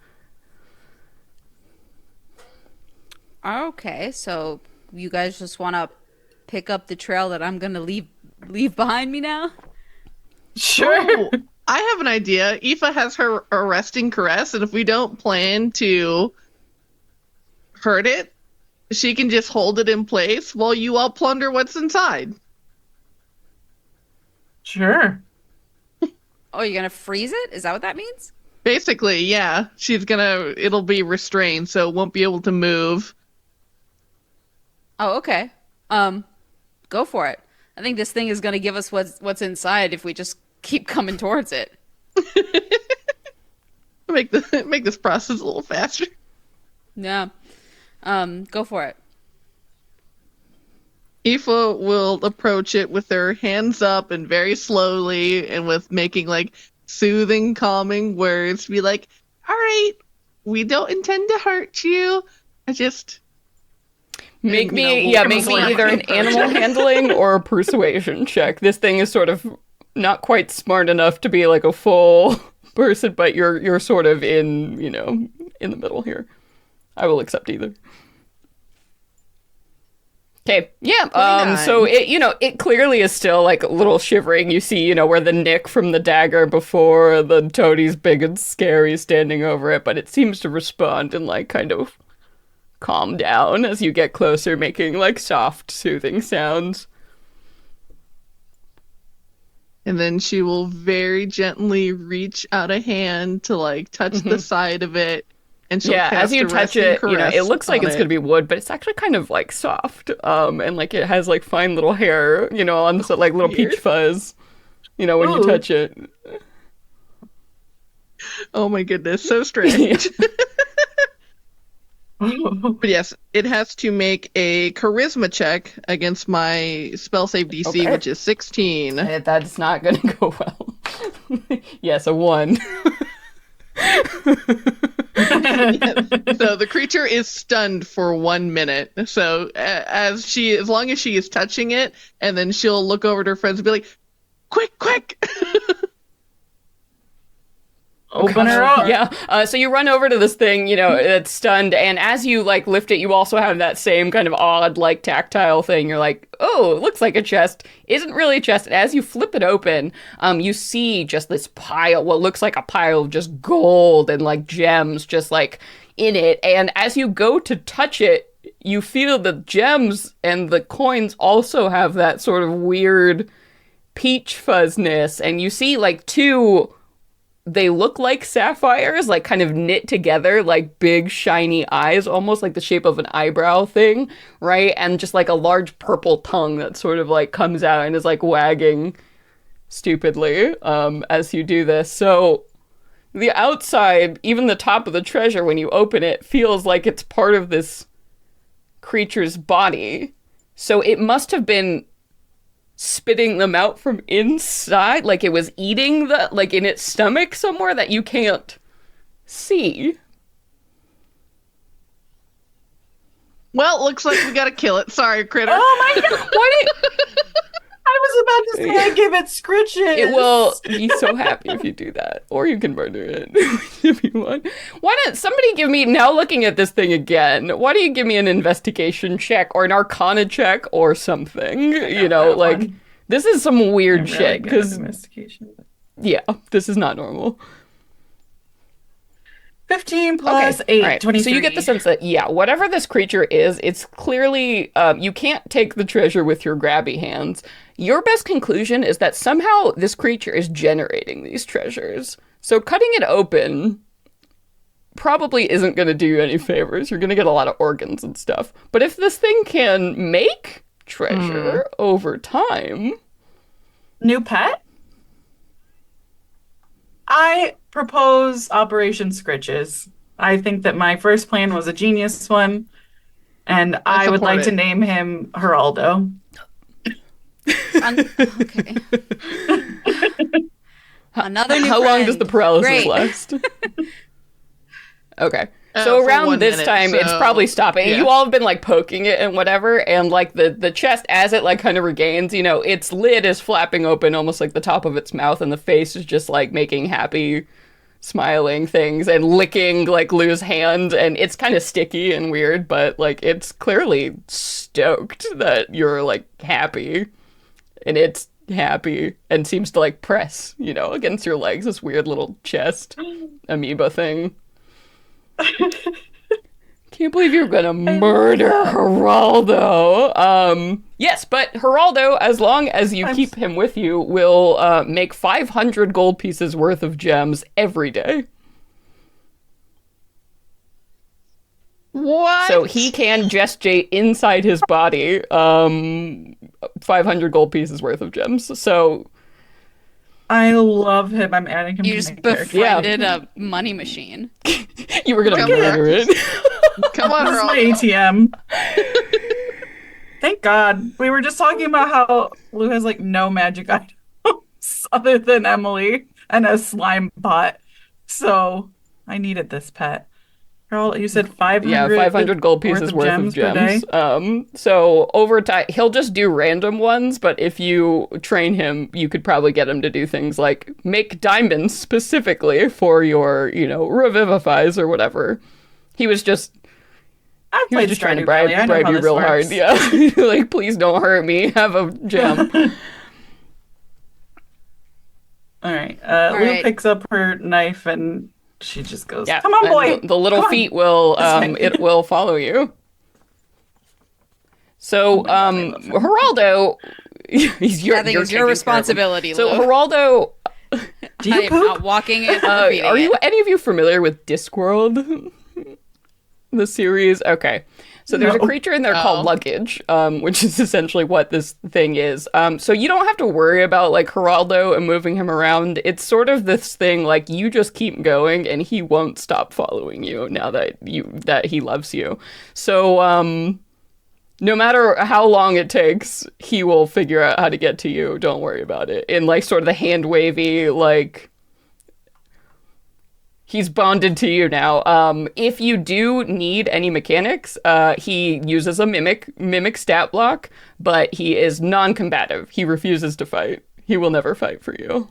Okay, so you guys just want to pick up the trail that I'm gonna leave behind me now? Sure. Oh, I have an idea. Aoife has her arresting caress, and if we don't plan to hurt it, she can just hold it in place while you all plunder what's inside. Sure. Oh, you're gonna freeze it? Is that what that means? Basically, yeah. It'll be restrained, so it won't be able to move. Oh, okay. Go for it. I think this thing is gonna give us what's inside if we just keep coming towards it. Make this process a little faster. Yeah. Go for it. Aoife will approach it with her hands up and very slowly and with making like soothing, calming words. Be like, all right, we don't intend to hurt you. I just Make me like either an animal handling or a persuasion check. This thing is sort of not quite smart enough to be like a full person, but you're sort of in the middle here. I will accept either. Okay, yeah. 29. So it clearly is still like a little shivering. You see, where the nick from the dagger before the toadie's big and scary standing over it, but it seems to respond and like kind of calm down as you get closer, making like soft, soothing sounds. And then she will very gently reach out a hand to like touch the side of it. And she'll cast as you a touch resting it, caress it looks like on it's going to be wood, but it's actually kind of like soft. And like it has like fine little hair, on the like little Weird. peach fuzz, when you Ooh. touch it. Oh my goodness, so strange. But yes, it has to make a charisma check against my spell save DC, Okay. which is 16. That's not going to go well. Yes, a 1. So the creature is stunned for 1 minute. So as long as she is touching it, and then she'll look over to her friends and be like, quick! Open her up. Yeah. So you run over to this thing, it's stunned, and as you like lift it, you also have that same kind of odd like tactile thing. You're like, oh, it looks like a chest. Isn't really a chest. And as you flip it open, you see just this pile, what looks like a pile of just gold and like gems, just like in it. And as you go to touch it, you feel the gems and the coins also have that sort of weird peach fuzzness, and you see like two. They look like sapphires, like kind of knit together, like big shiny eyes, almost like the shape of an eyebrow thing, right? And just like a large purple tongue that sort of like comes out and is like wagging stupidly as you do this. So the outside, even the top of the treasure, when you open it, feels like it's part of this creature's body. So it must have been spitting them out from inside, like it was eating like in its stomach somewhere that you can't see. Well, looks like we gotta kill it. Sorry, critter. Oh my god! Why I was about to say I give it scritches. it will be so happy if you do that, or you can murder it if you want. Why don't somebody give me, now looking at this thing again, why don't you give me an investigation check or an arcana check or something? that Like one. this is some weird I'm really shit good at because investigation. this is not normal. 15 plus 8, all right. 23. So you get the sense that, whatever this creature is, it's clearly, you can't take the treasure with your grabby hands. Your best conclusion is that somehow this creature is generating these treasures. So cutting it open probably isn't going to do you any favors. You're going to get a lot of organs and stuff. But if this thing can make treasure over time... New pet? I propose Operation Scritches. I think that my first plan was a genius one, and I would support like to it. name him Geraldo. Okay. Another new How long does the friend. paralysis Great. last? Okay. So For around 1 this minute, time, it's so- probably stopping. yeah. You all have been like poking it and whatever, and like the chest, as it like kind of regains, its lid is flapping open, almost like the top of its mouth, and the face is just like making happy smiling things and licking like Lou's hand, and it's kind of sticky and weird, but like it's clearly stoked that you're like happy, and it's happy and seems to like press, you know, against your legs, this weird little chest amoeba thing. Can't believe you're gonna murder Geraldo. Yes, but Geraldo, as long as you keep him with you, will make 500 gold pieces worth of gems every day. What? So he can gestate inside his body 500 gold pieces worth of gems. So I love him. I'm adding him You to just my character. befriended a money machine. you were gonna murder it. Come on, This is my Geraldo. ATM. Thank God. We were just talking about how Lou has like no magic items other than Emily and a slime pot. So I needed this pet. Carol, you said 500. Yeah, 500 gold pieces worth of per day? gems. So over time, he'll just do random ones, but if you train him, you could probably get him to do things like make diamonds specifically for your, you know, revivifies or whatever. He was just trying to bribe you real hard. Yeah, like please don't hurt me. Have a gem. All right. All Lou right. picks up her knife and she just goes, Yeah, "Come on, and boy." The little Come on. feet will it will follow you. So Geraldo, he's I think it's your responsibility, So Lou. Geraldo, Do I you am poop? not walking it or feeding are you it. any of you familiar with Discworld? The series? Okay. So there's a No. creature in there called luggage, which is essentially what this thing is. So you don't have to worry about like Geraldo and moving him around. It's sort of this thing like you just keep going and he won't stop following you now that he loves you. So no matter how long it takes, he will figure out how to get to you. Don't worry about it. In like sort of the hand wavy like. He's bonded to you now. If you do need any mechanics, he uses a mimic stat block, but he is non-combative. He refuses to fight. He will never fight for you.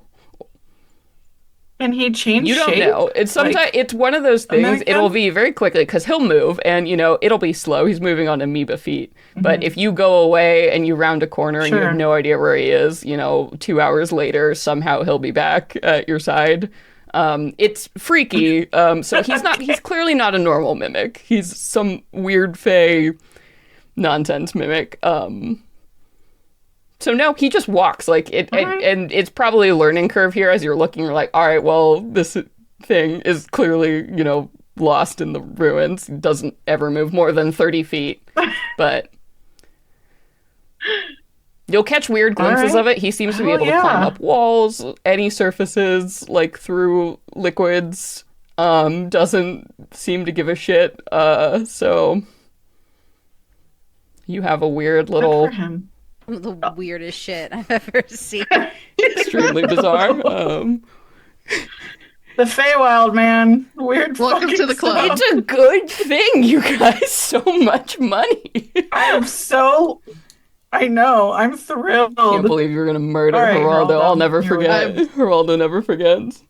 Can he change You don't shape? know. It's sometimes Like, it's one of those things. American? It'll be very quickly because he'll move, and you know it'll be slow. He's moving on amoeba feet. But if you go away and you round a corner and you Sure. have no idea where he is, you know, 2 hours later somehow he'll be back at your side. It's freaky. So he's clearly not a normal mimic. He's some weird fey nonsense mimic. So no, he just walks like it, and it's probably a learning curve here as you're looking. You're like, all right, well, this thing is clearly, you know, lost in the ruins. Doesn't ever move more than 30 feet, but you'll catch weird glimpses of it. He seems to be able to climb up walls, any surfaces, like through liquids. Doesn't seem to give a shit. So you have a weird little, Good for him. The weirdest shit I've ever seen. extremely bizarre. The Feywild, man. Weird. Welcome to the fucking club. stuff. It's a good thing, you guys. So much money. I know. I'm thrilled. Can't believe you're gonna murder All right, Geraldo. I'll never Here we forget. Geraldo never forgets.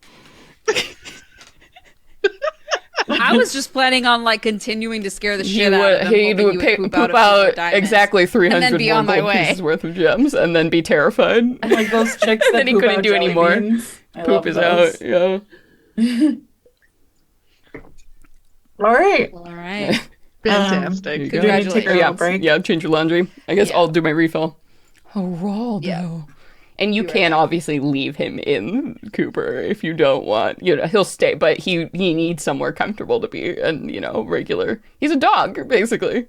I was just planning on like continuing to scare the shit out of them. He hoping would you poop a few more out diamonds. exactly 300 and then be more on my gold way. pieces worth of gems, and then be terrified. Like those chicks that Then he poop couldn't out do any jelly more. beans. I Poop love is those. out. Yeah. All right. All right. Fantastic. There you Do go. we need to take a Yeah, little break? yeah. Change your laundry. I guess Yeah. I'll do my refill. Geraldo. Yeah. And you can obviously leave him in Cooper if you don't want. You know, he'll stay, but he needs somewhere comfortable to be, and you know, regular. He's a dog, basically.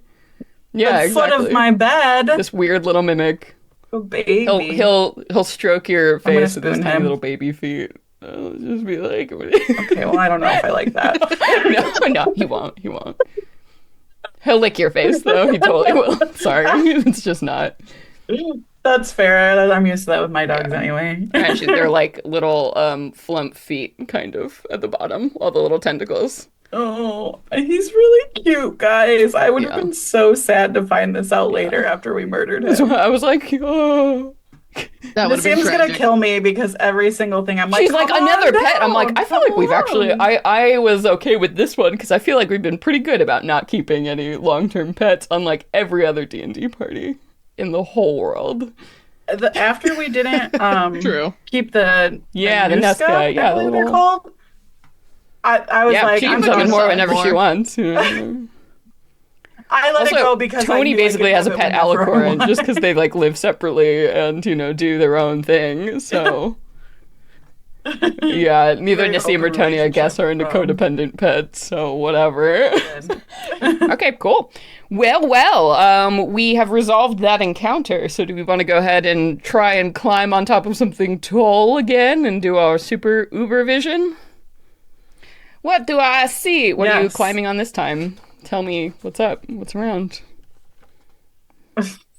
Yeah, The exactly. foot of my bed. This weird little mimic. Oh, baby. He'll stroke your I'm gonna face with his spoon tiny him. little baby feet. I'll just be like, Okay, well, I don't know if I like that. no, he won't. He won't. He'll lick your face though. He totally will. Sorry, it's just not. That's fair. I'm used to that with my dogs anyway. Actually, they're like little flump feet, kind of at the bottom, all the little tentacles. Oh, he's really cute, guys. I would have Yeah. been so sad to find this out later after we murdered So him. I was like, oh. That would have been Nassim's gonna tragic. kill me because every single thing I'm like, She's like, "Come another on pet. I'm like, down, I feel come like we've actually, along." I was okay with this one because I feel like we've been pretty good about not keeping any long-term pets, unlike every other D&D party in the whole world. After we didn't True. keep the Yeah, the nest guy. Nuska, I Yeah, the believe they're little. called. I was Yeah, like, she can I'm summon done more with whenever she more. wants. You know. I let it Also, go because I Tony knew I basically could has a have it pet whenever I alicorn just want. because they like live separately and do their own thing. So yeah, neither Very Nassim or open Tony, I guess, relationship. are into codependent pets. So whatever. Good. Okay, cool. Well, we have resolved that encounter. So do we want to go ahead and try and climb on top of something tall again and do our super uber vision? What do I see? What are you Yes. climbing on this time? Tell me what's up. What's around?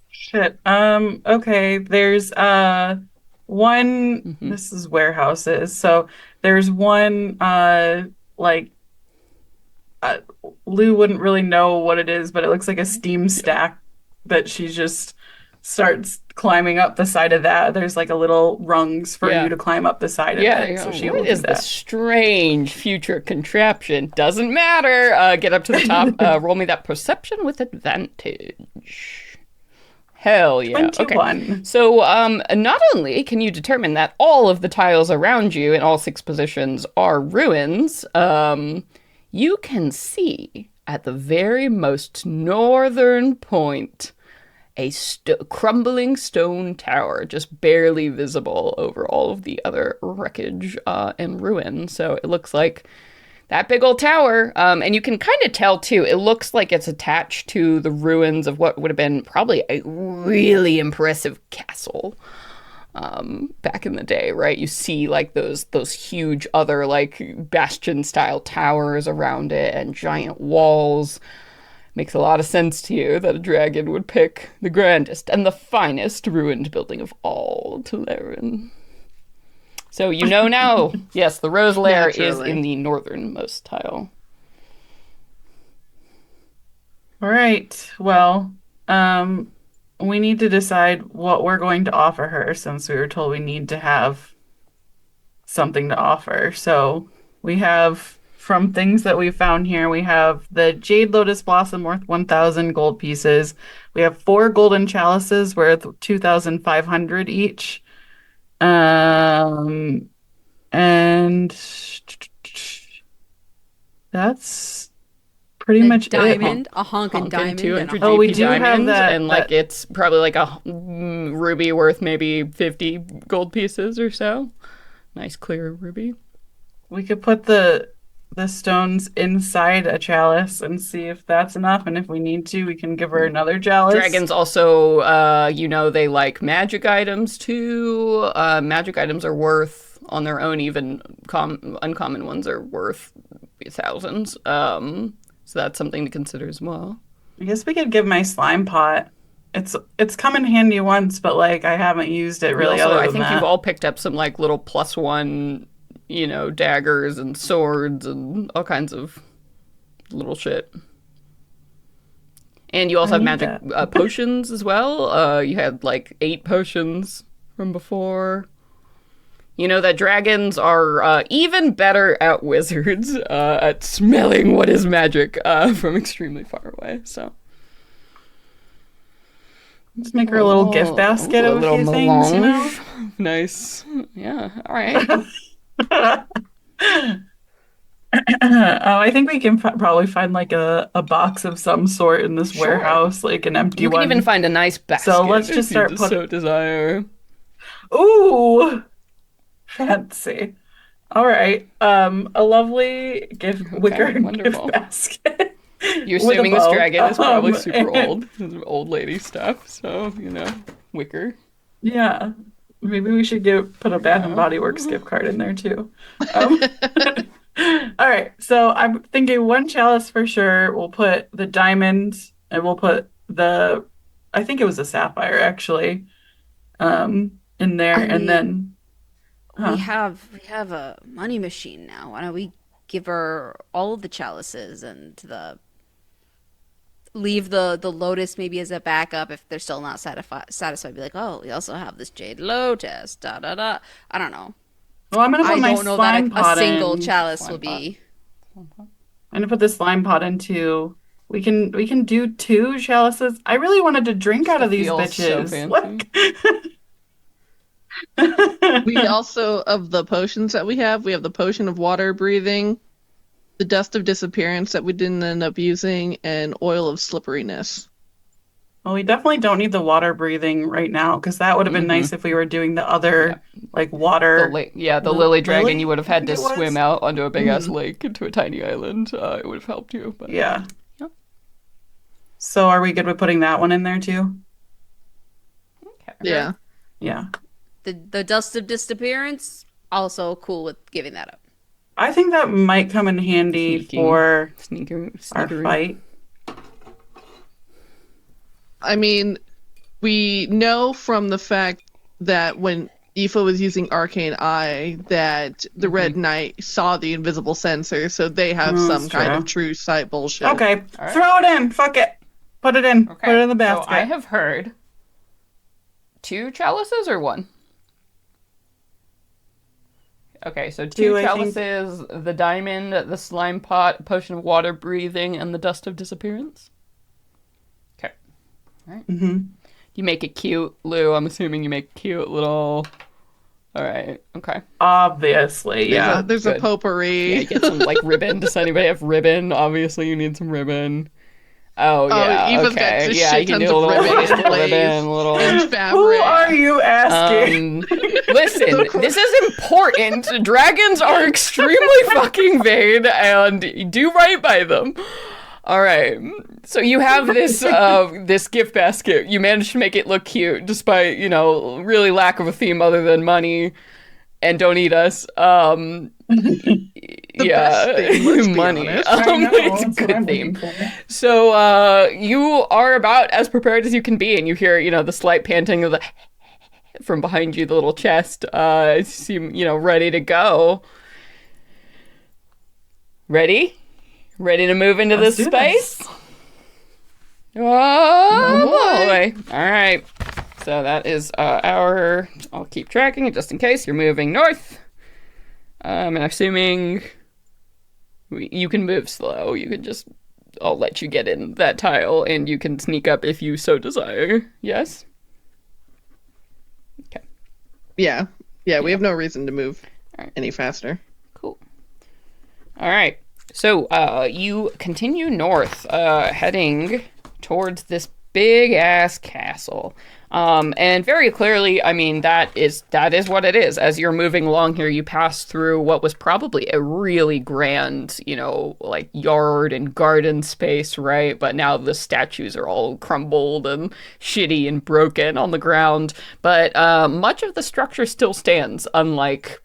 Shit. Okay. There's one. Hmm. This is warehouses. So there's one like uh, Lou wouldn't really know what it is, but it looks like a steam stack that she just starts climbing up the side of that. There's like a little rungs for you Yeah. to climb up the side of Yeah, it. So she will what do is this that. strange future contraption? Doesn't matter. Get up to the top. Roll me that perception with advantage. Hell yeah. Okay. 21. So, not only can you determine that all of the tiles around you in all 6 positions are ruins, you can see at the very most northern point a crumbling stone tower just barely visible over all of the other wreckage and ruin. So it looks like that big old tower. And you can kind of tell too, it looks like it's attached to the ruins of what would have been probably a really impressive castle back in the day, right? You see like those huge other like bastion style towers around it and giant walls. Makes a lot of sense to you that a dragon would pick the grandest and the finest ruined building of all Telerin. So you know now, yes, the Rose Lair is Naturally. in the northernmost tile. All right. Well, we need to decide what we're going to offer her since we were told we need to have something to offer. So we have from things that we found here, we have the Jade Lotus Blossom worth 1,000 gold pieces. We have 4 golden chalices worth 2,500 each. And that's pretty A much it. diamond, a honkin' Honkin' diamond, and 200 a Oh, we GP do have diamonds, that- and like that- it's probably like a ruby worth maybe 50 gold pieces or so. Nice clear ruby. We could put the stones inside a chalice and see if that's enough. And if we need to, we can give her another chalice. Dragons also, they like magic items too. Magic items are worth, on their own, even uncommon ones are worth thousands. So that's something to consider as well. I guess we could give my slime pot. It's come in handy once, but like I haven't used it really Also, other I than think that. you've all picked up some like little +1, daggers and swords and all kinds of little shit. And you also I have need magic potions as well. You had like 8 potions from before. You know that dragons are even better at wizards at smelling what is magic from extremely far away. So Just make her a little gift basket of a few things, you know? melange. Nice. Yeah. All right. I think we can probably find like a box of some sort in this Sure. warehouse, like an empty You can one. even find a nice basket. So let's just if start you putting. so desire. Ooh, fancy. All right. A lovely wicker wonderful. gift basket. You're with a assuming this bow. dragon is probably super and- old. This is old lady stuff. So wicker. Yeah. Maybe we should put a Bath and Body Works gift card in there too. Um, all right. So I'm thinking one chalice for sure. We'll put the diamond and we'll put I think it was a sapphire actually, in there. I mean, and then, we have a money machine now. Why don't we give her all of the chalices and leave the lotus maybe as a backup if they're still not satisfied. Be like, oh, we also have this jade lotus. Da da da. I don't know. Well, I'm gonna put I my don't know slime that a pot single in. chalice will Slime pot. be. I'm gonna put this slime pot into. We can do 2 chalices. I really wanted to drink out of these Feels so bitches. fancy. Look. We also, of the potions that we have the potion of water breathing, the dust of disappearance that we didn't end up using, and oil of slipperiness. Well, we definitely don't need the water breathing right now because that would have been nice if we were doing the other like water. The lily dragon. lily, You would have I had think to it was. swim out onto a big ass lake into a tiny island. It would have helped you. But Yeah. Yeah. So are we good with putting that one in there too? Okay. Yeah. Yeah. The dust of disappearance, also cool with giving that up. I think that might come in handy Sneaking. for Sneaker. our fight. I mean, we know from the fact that when Aoife was using Arcane Eye that the Red Knight saw the invisible sensor, so they have some that's kind of true. true sight bullshit. Okay. All right. Throw it in. Fuck it. Put it in. Okay. Put it in the So basket. I have heard 2 chalices or 1? Okay, so 2 2, I think. chalices, the diamond, the slime pot, potion of water breathing, and the dust of disappearance. Okay. All right. You make it cute, Lou. I'm assuming you make cute little. All right. Okay. Obviously, yeah. There's a Good. potpourri. Yeah, you get some like ribbon. Does anybody have ribbon? Obviously, you need some ribbon. Oh yeah. Eva's got Okay. just Yeah, you shit can do tons a of little ribbon and ribbon, lace little. and Who fabric. are you asking? Listen, this is important. Dragons are extremely fucking vain and do right by them. All right. So you have this this gift basket. You managed to make it look cute despite, really lack of a theme other than money and don't eat us. best thing, let's be money. honest. It's a good theme. So you are about as prepared as you can be, and you hear, the slight panting of the from behind you, the little chest. Seem, ready to go. Ready? Ready to move into Let's this do space? this. Oh boy. All right. So that is I'll keep tracking it just in case you're moving north. And I'm assuming you can move slow. I'll let you get in that tile and you can sneak up if you so desire. Yes? Okay. Yeah. Yeah, we have no reason to move Alright. any faster. Cool. All right. So you continue north, heading towards this big ass castle. And very clearly, I mean, that is what it is. As you're moving along here, you pass through what was probably a really grand, like yard and garden space, right? But now the statues are all crumbled and shitty and broken on the ground. But much of the structure still stands, unlike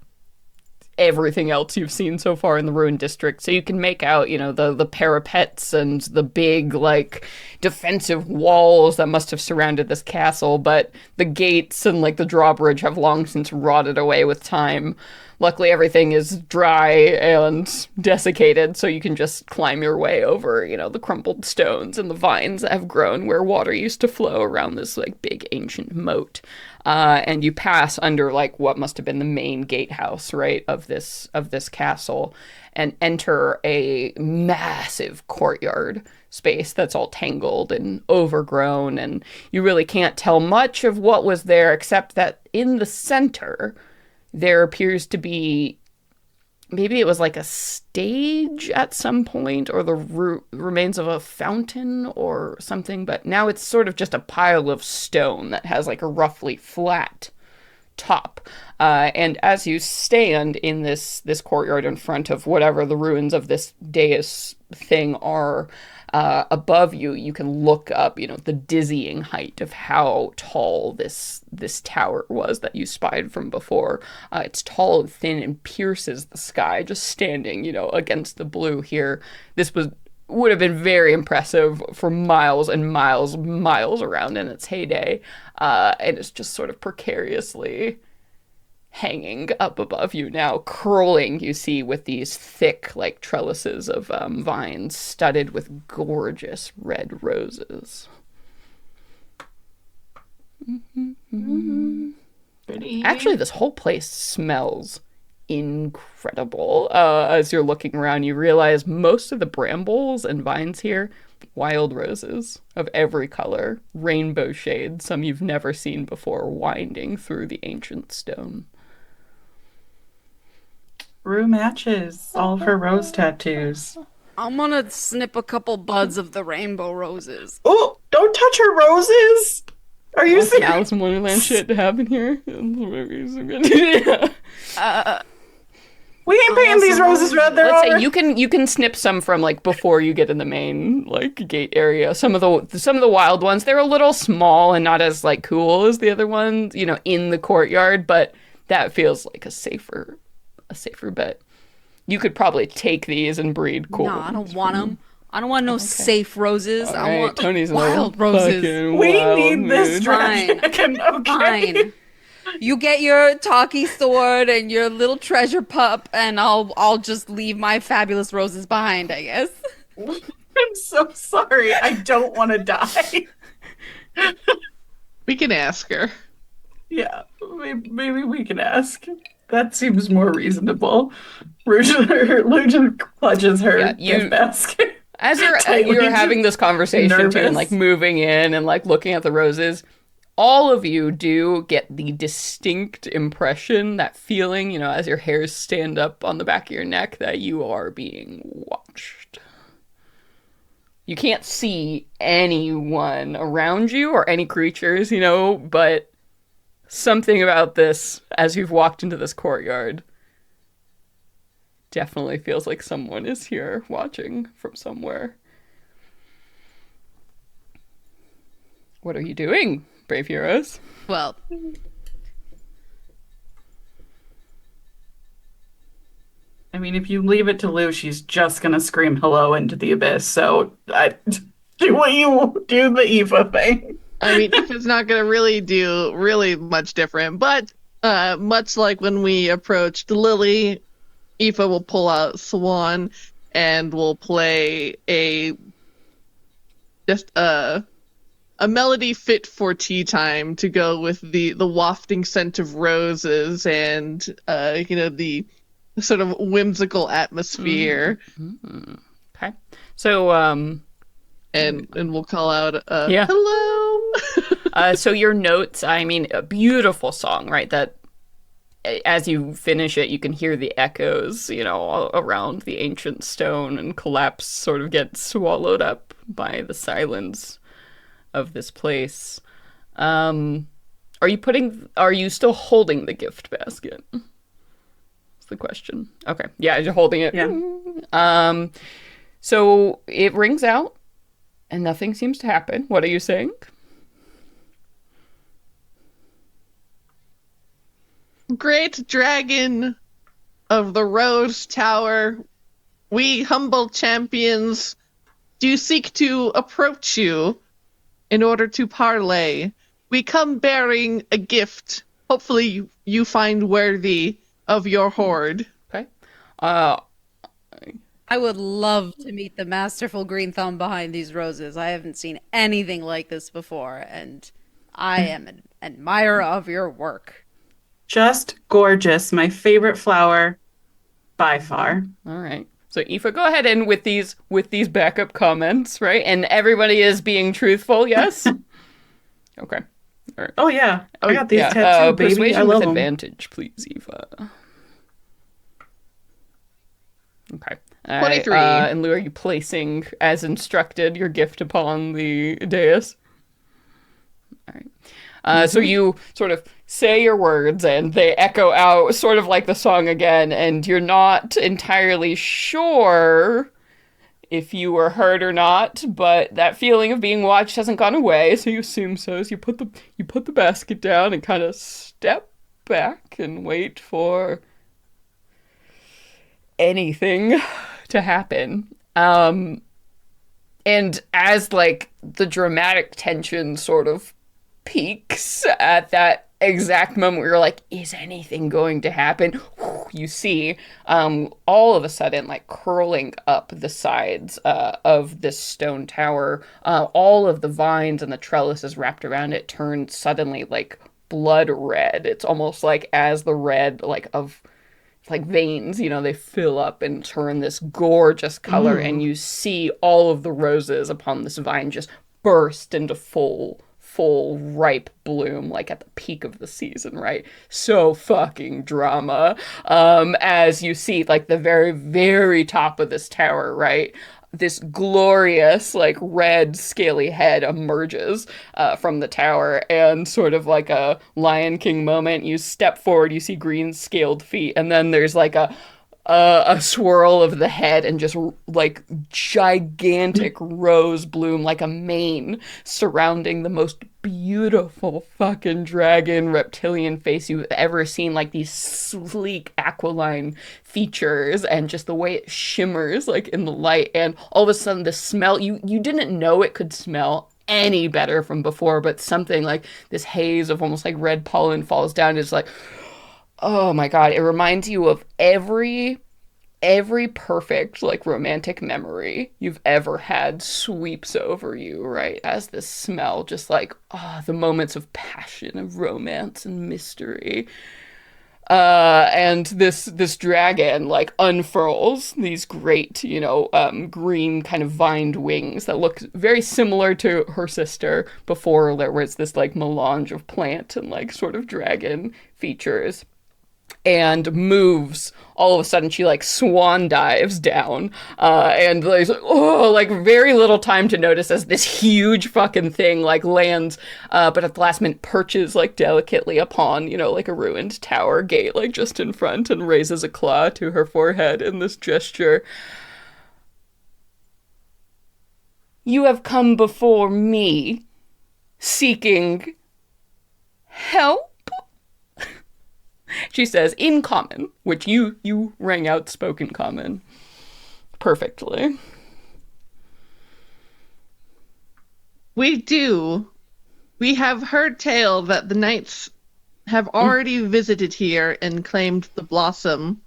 everything else you've seen so far in the ruined district. So you can make out, the parapets and the big, like, defensive walls that must have surrounded this castle, but the gates and, like, the drawbridge have long since rotted away with time. Luckily, everything is dry and desiccated, so you can just climb your way over, the crumpled stones and the vines that have grown where water used to flow around this, like, big ancient moat. And you pass under, like, what must have been the main gatehouse, right, of this castle, and enter a massive courtyard space that's all tangled and overgrown, and you really can't tell much of what was there, except that in the center there appears to be, maybe it was like a stage at some point, or the remains of a fountain or something, but now it's sort of just a pile of stone that has like a roughly flat top. And as you stand in this courtyard in front of whatever the ruins of this dais thing are, above you, you can look up, the dizzying height of how tall this tower was that you spied from before. It's tall and thin and pierces the sky, just standing, against the blue here. This would have been very impressive for miles and miles around in its heyday. And it's just sort of precariously hanging up above you now, curling, you see, with these thick, like, trellises of vines studded with gorgeous red roses. Pretty. Actually, this whole place smells incredible. As you're looking around, you realize most of the brambles and vines here, wild roses of every color, rainbow shades, some you've never seen before, winding through the ancient stone. Rue matches all of her rose tattoos. I'm gonna snip a couple buds of the rainbow roses. Oh, don't touch her roses! Are you Some serious? Alice in Wonderland shit to happen here. We ain't painting these roses red. They're Let's say already... you can snip some from like before you get in the main like gate area. Some of the wild ones, they're a little small and not as like cool as the other ones, you know, in the courtyard, but that feels like a safer bet. You could probably take these and breed cool. No, I don't ones want from them. I don't want no safe roses. All I right, want Tony's in a wild little roses. fucking We wild need this mood. Fine. dragon. Okay. Fine. You get your talkie sword and your little treasure pup, and I'll just leave my fabulous roses behind, I guess. I'm so sorry. I don't want to die. We can ask her. Yeah, maybe we can ask. That seems more reasonable. Rouge clutches her gift basket. As you're Tightly having this conversation too, and nervous. like moving in and like looking at the roses, all of you do get the distinct impression, that feeling, you know, as your hairs stand up on the back of your neck, that you are being watched. You can't see anyone around you or any creatures, you know, but something about this, as you've walked into this courtyard, definitely feels like someone is here watching from somewhere. What are you doing, brave heroes? Well, I mean, if you leave it to Lou, she's just gonna scream hello into the abyss. So do what you do, the Eva thing. I mean, Aoife's not going to really do really much different, but much like when we approached Lily, Aoife will pull out Swan and will play a melody fit for tea time to go with the wafting scent of roses and the sort of whimsical atmosphere. Mm-hmm. Okay. So and we'll call out yeah. hello. So your notes, I mean, a beautiful song, right? That as you finish it, you can hear the echoes, you know, all around the ancient stone and collapse, sort of get swallowed up by the silence of this place. Are you still holding the gift basket? That's the question. Okay. Yeah, you're holding it. Yeah. So it rings out and nothing seems to happen. What are you saying? Great dragon of the Rose Tower, we humble champions do seek to approach you in order to parley. We come bearing a gift. Hopefully you find worthy of your hoard. Okay. I would love to meet the masterful green thumb behind these roses. I haven't seen anything like this before, and I am an admirer of your work. Just gorgeous. My favorite flower by far. All right. So Aoife, go ahead and with these backup comments, right? And everybody is being truthful, yes? Okay. All right. Oh yeah. I got these tattoos, baby. Persuasion I love with them. advantage, please, Aoife. Okay. 23. And Lou, are you placing, as instructed, your gift upon the dais? All right. So you sort of say your words and they echo out sort of like the song again, and you're not entirely sure if you were heard or not, but that feeling of being watched hasn't gone away, so you assume so. So you put the basket down and kind of step back and wait for anything to happen. And as like the dramatic tension sort of peaks at that exact moment where you're like, is anything going to happen? You see, all of a sudden, like curling up the sides of this stone tower, all of the vines and the trellises wrapped around it turn suddenly like blood red. It's almost like as the red, like of like veins, they fill up and turn this gorgeous color, and Ooh. you see all of the roses upon this vine just burst into full ripe bloom, like at the peak of the season, right? So fucking drama. As you see like the very very top of this tower, right, this glorious like red scaly head emerges from the tower, and sort of like a Lion King moment, you step forward, you see green scaled feet, and then there's like a swirl of the head and just like gigantic rose bloom, like a mane surrounding the most beautiful fucking dragon reptilian face you've ever seen. Like these sleek aquiline features and just the way it shimmers like in the light. And all of a sudden the smell, you didn't know it could smell any better from before, but something like this haze of almost like red pollen falls down. It's like, oh my God, it reminds you of every perfect like romantic memory you've ever had sweeps over you, right? As this smell just like, the moments of passion, of romance and mystery. And this dragon like unfurls these great, green kind of vined wings that look very similar to her sister before there was this like melange of plant and like sort of dragon features, and moves. All of a sudden she like swan dives down, and like, like very little time to notice as this huge fucking thing like lands, but at the last minute perches like delicately upon, like a ruined tower gate like just in front, and raises a claw to her forehead in this gesture. You have come before me seeking help, she says in common, which you rang out spoken common perfectly. We do. We have heard tale that the knights have already visited here and claimed the blossom.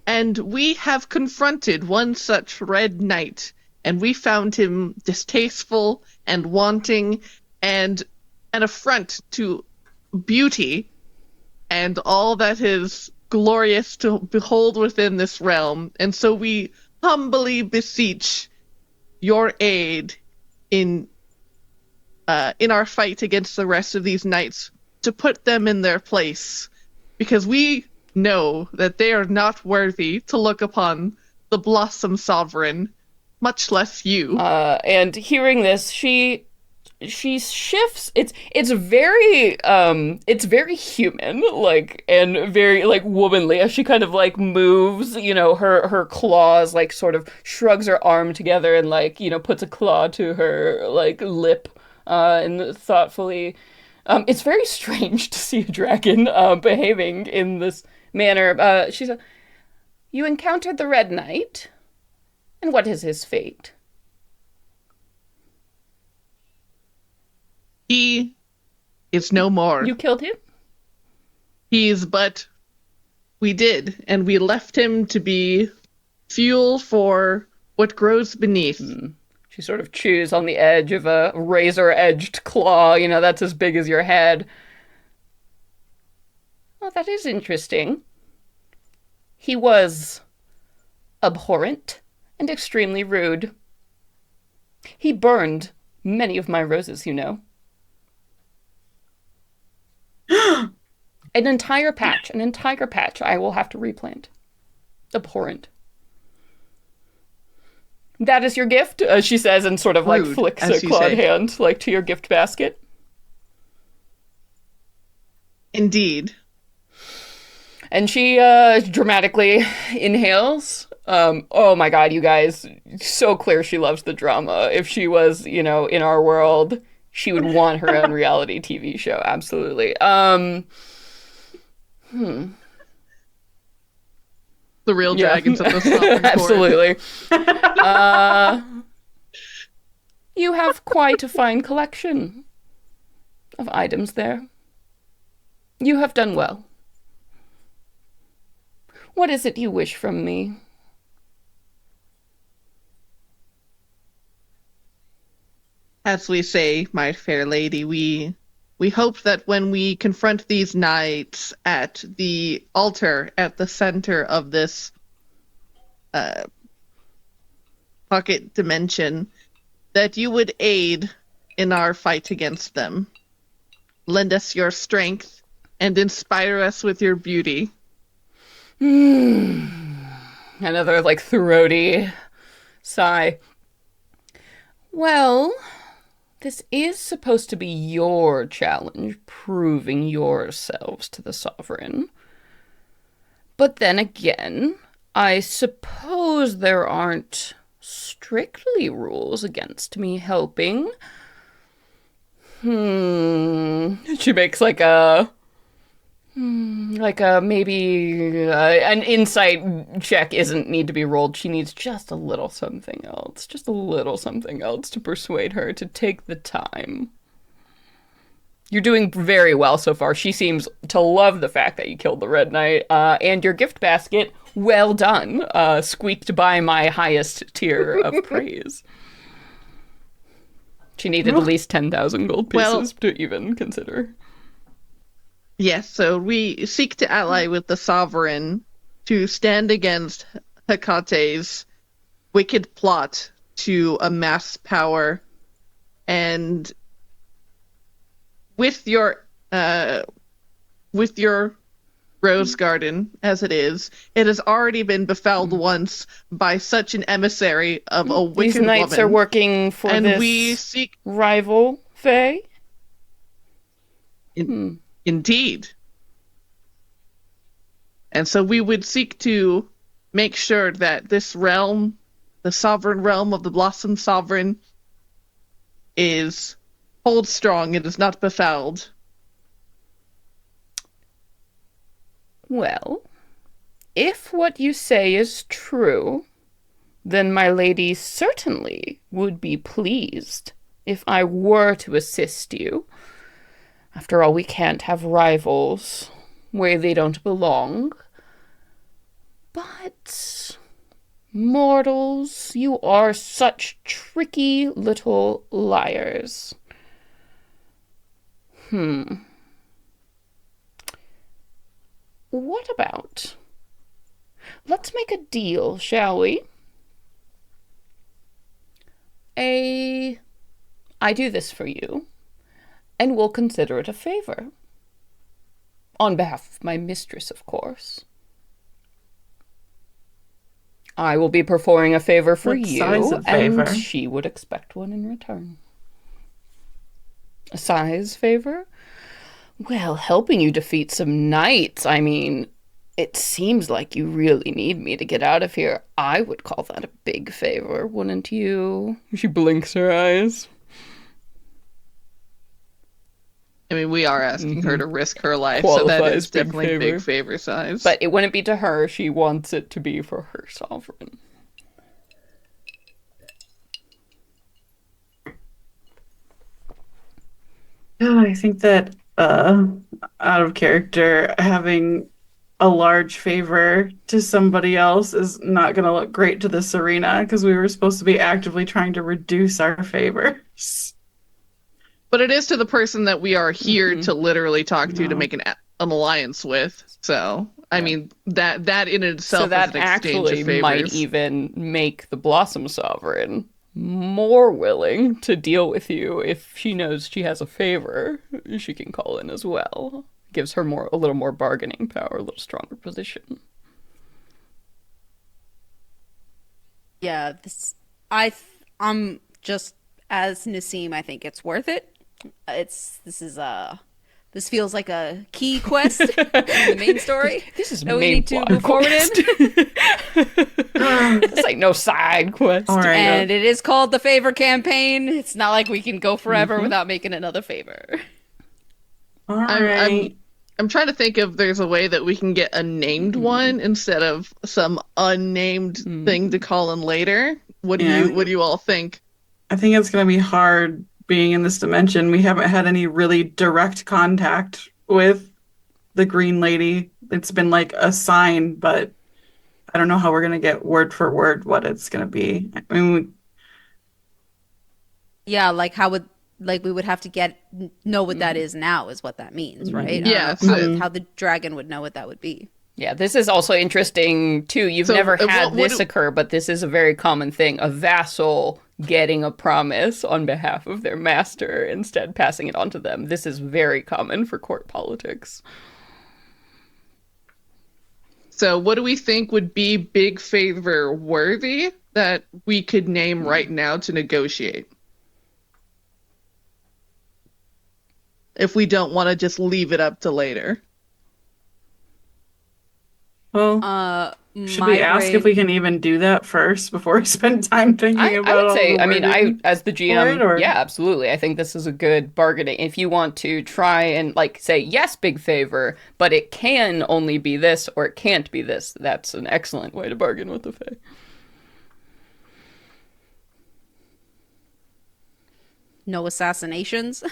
And we have confronted one such red knight, and we found him distasteful and wanting and an affront to beauty and all that is glorious to behold within this realm. And so we humbly beseech your aid in our fight against the rest of these knights, to put them in their place, because we know that they are not worthy to look upon the Blossom Sovereign, much less you. And hearing this, she shifts. It's very human, like, and very like womanly, as she kind of like moves, her claws, like sort of shrugs her arm together and like, puts a claw to her like lip, and thoughtfully, it's very strange to see a dragon behaving in this manner. She said, "You encountered the Red Knight, and what is his fate?" He is no more. You killed him? We did, and we left him to be fuel for what grows beneath. She sort of chews on the edge of a razor-edged claw, that's as big as your head. Well, that is interesting. He was abhorrent and extremely rude. He burned many of my roses, An entire patch I will have to replant. Abhorrent. That is your gift, she says, and sort of like Rude, flicks as a you clawed say. hand like to your gift basket. Indeed. And she dramatically inhales. Oh my God, you guys, so clear she loves the drama. If she was, in our world, she would want her own reality TV show. Absolutely. The real dragons of the Southern Court. Absolutely. You have quite a fine collection of items there. You have done well. What is it you wish from me? As we say, my fair lady, we hope that when we confront these knights at the altar at the center of this pocket dimension, that you would aid in our fight against them. Lend us your strength and inspire us with your beauty. Another, like, throaty sigh. Well, this is supposed to be your challenge, proving yourselves to the Sovereign. But then again, I suppose there aren't strictly rules against me helping. She makes like a maybe an insight check isn't need to be rolled. She needs just a little something else, to persuade her to take the time. You're doing very well so far. She seems to love the fact that you killed the Red Knight, and your gift basket, well done, squeaked by my highest tier of praise. She needed at least 10,000 gold pieces to even consider. Yes, so we seek to ally with the Sovereign to stand against Hecate's wicked plot to amass power, and with your rose garden as it has already been befouled once by such an emissary of a wicked These knights woman. are working for and this we seek rival Fae? Indeed. And so we would seek to make sure that this realm, the sovereign realm of the Blossom Sovereign, holds strong. It is not befouled. Well, if what you say is true, then my lady certainly would be pleased if I were to assist you. After all, we can't have rivals where they don't belong. But, mortals, you are such tricky little liars. What about? Let's make a deal, shall we? I do this for you, and we'll consider it a favor. On behalf of my mistress, of course. I will be performing a favor for What you, size of favor? and she would expect one in return. A size favor? Well, helping you defeat some knights, I mean, it seems like you really need me to get out of here. I would call that a big favor, wouldn't you? She blinks her eyes. I mean, we are asking her to risk her life, so that Qualifies is big definitely favor. big favor size. But it wouldn't be to her. She wants it to be for her sovereign. I think that out of character, having a large favor to somebody else is not going to look great to this arena because we were supposed to be actively trying to reduce our favors. But it is to the person that we are here to literally talk to make an alliance with. So, I mean, that in itself So that is an exchange actually of favors. might even make the Blossom Sovereign more willing to deal with you if she knows she has a favor she can call in as well. Gives her a little more bargaining power, a little stronger position. Yeah, I'm just as Nassim. I think it's worth it. This feels like a key quest in the main story. This is that we main need to plot move forward quest. in. This ain't no side quest. All right. And it is called the favor campaign. It's not like we can go forever without making another favor. All right. I'm trying to think if there's a way that we can get a named one instead of some unnamed thing to call in later. What do you all think? I think it's going to be hard being in this dimension. We haven't had any really direct contact with the green lady. It's been like a sign, but I don't know how we're gonna get word for word what it's gonna be. I mean, Yeah, like how would like we would have to get know what that is now is what that means, right? I don't know Yeah, so, how the dragon would know what that would be. Yeah, this is also interesting too. You've so never what, had what this occur, but this is a very common thing. A vassal getting a promise on behalf of their master, instead passing it on to them. This is very common for court politics. so what do we think would be big favor worthy that we could name right now to negotiate? If we don't want to just leave it up to later. well, should we My ask if brave we can even do that first before we spend time thinking I about would all say, the I mean, wording as the for GM, it, or yeah, absolutely. I think this is a good bargaining. If you want to try and, like, say, yes, big favor, but it can only be this or it can't be this, that's an excellent way to bargain with the Fae. no assassinations.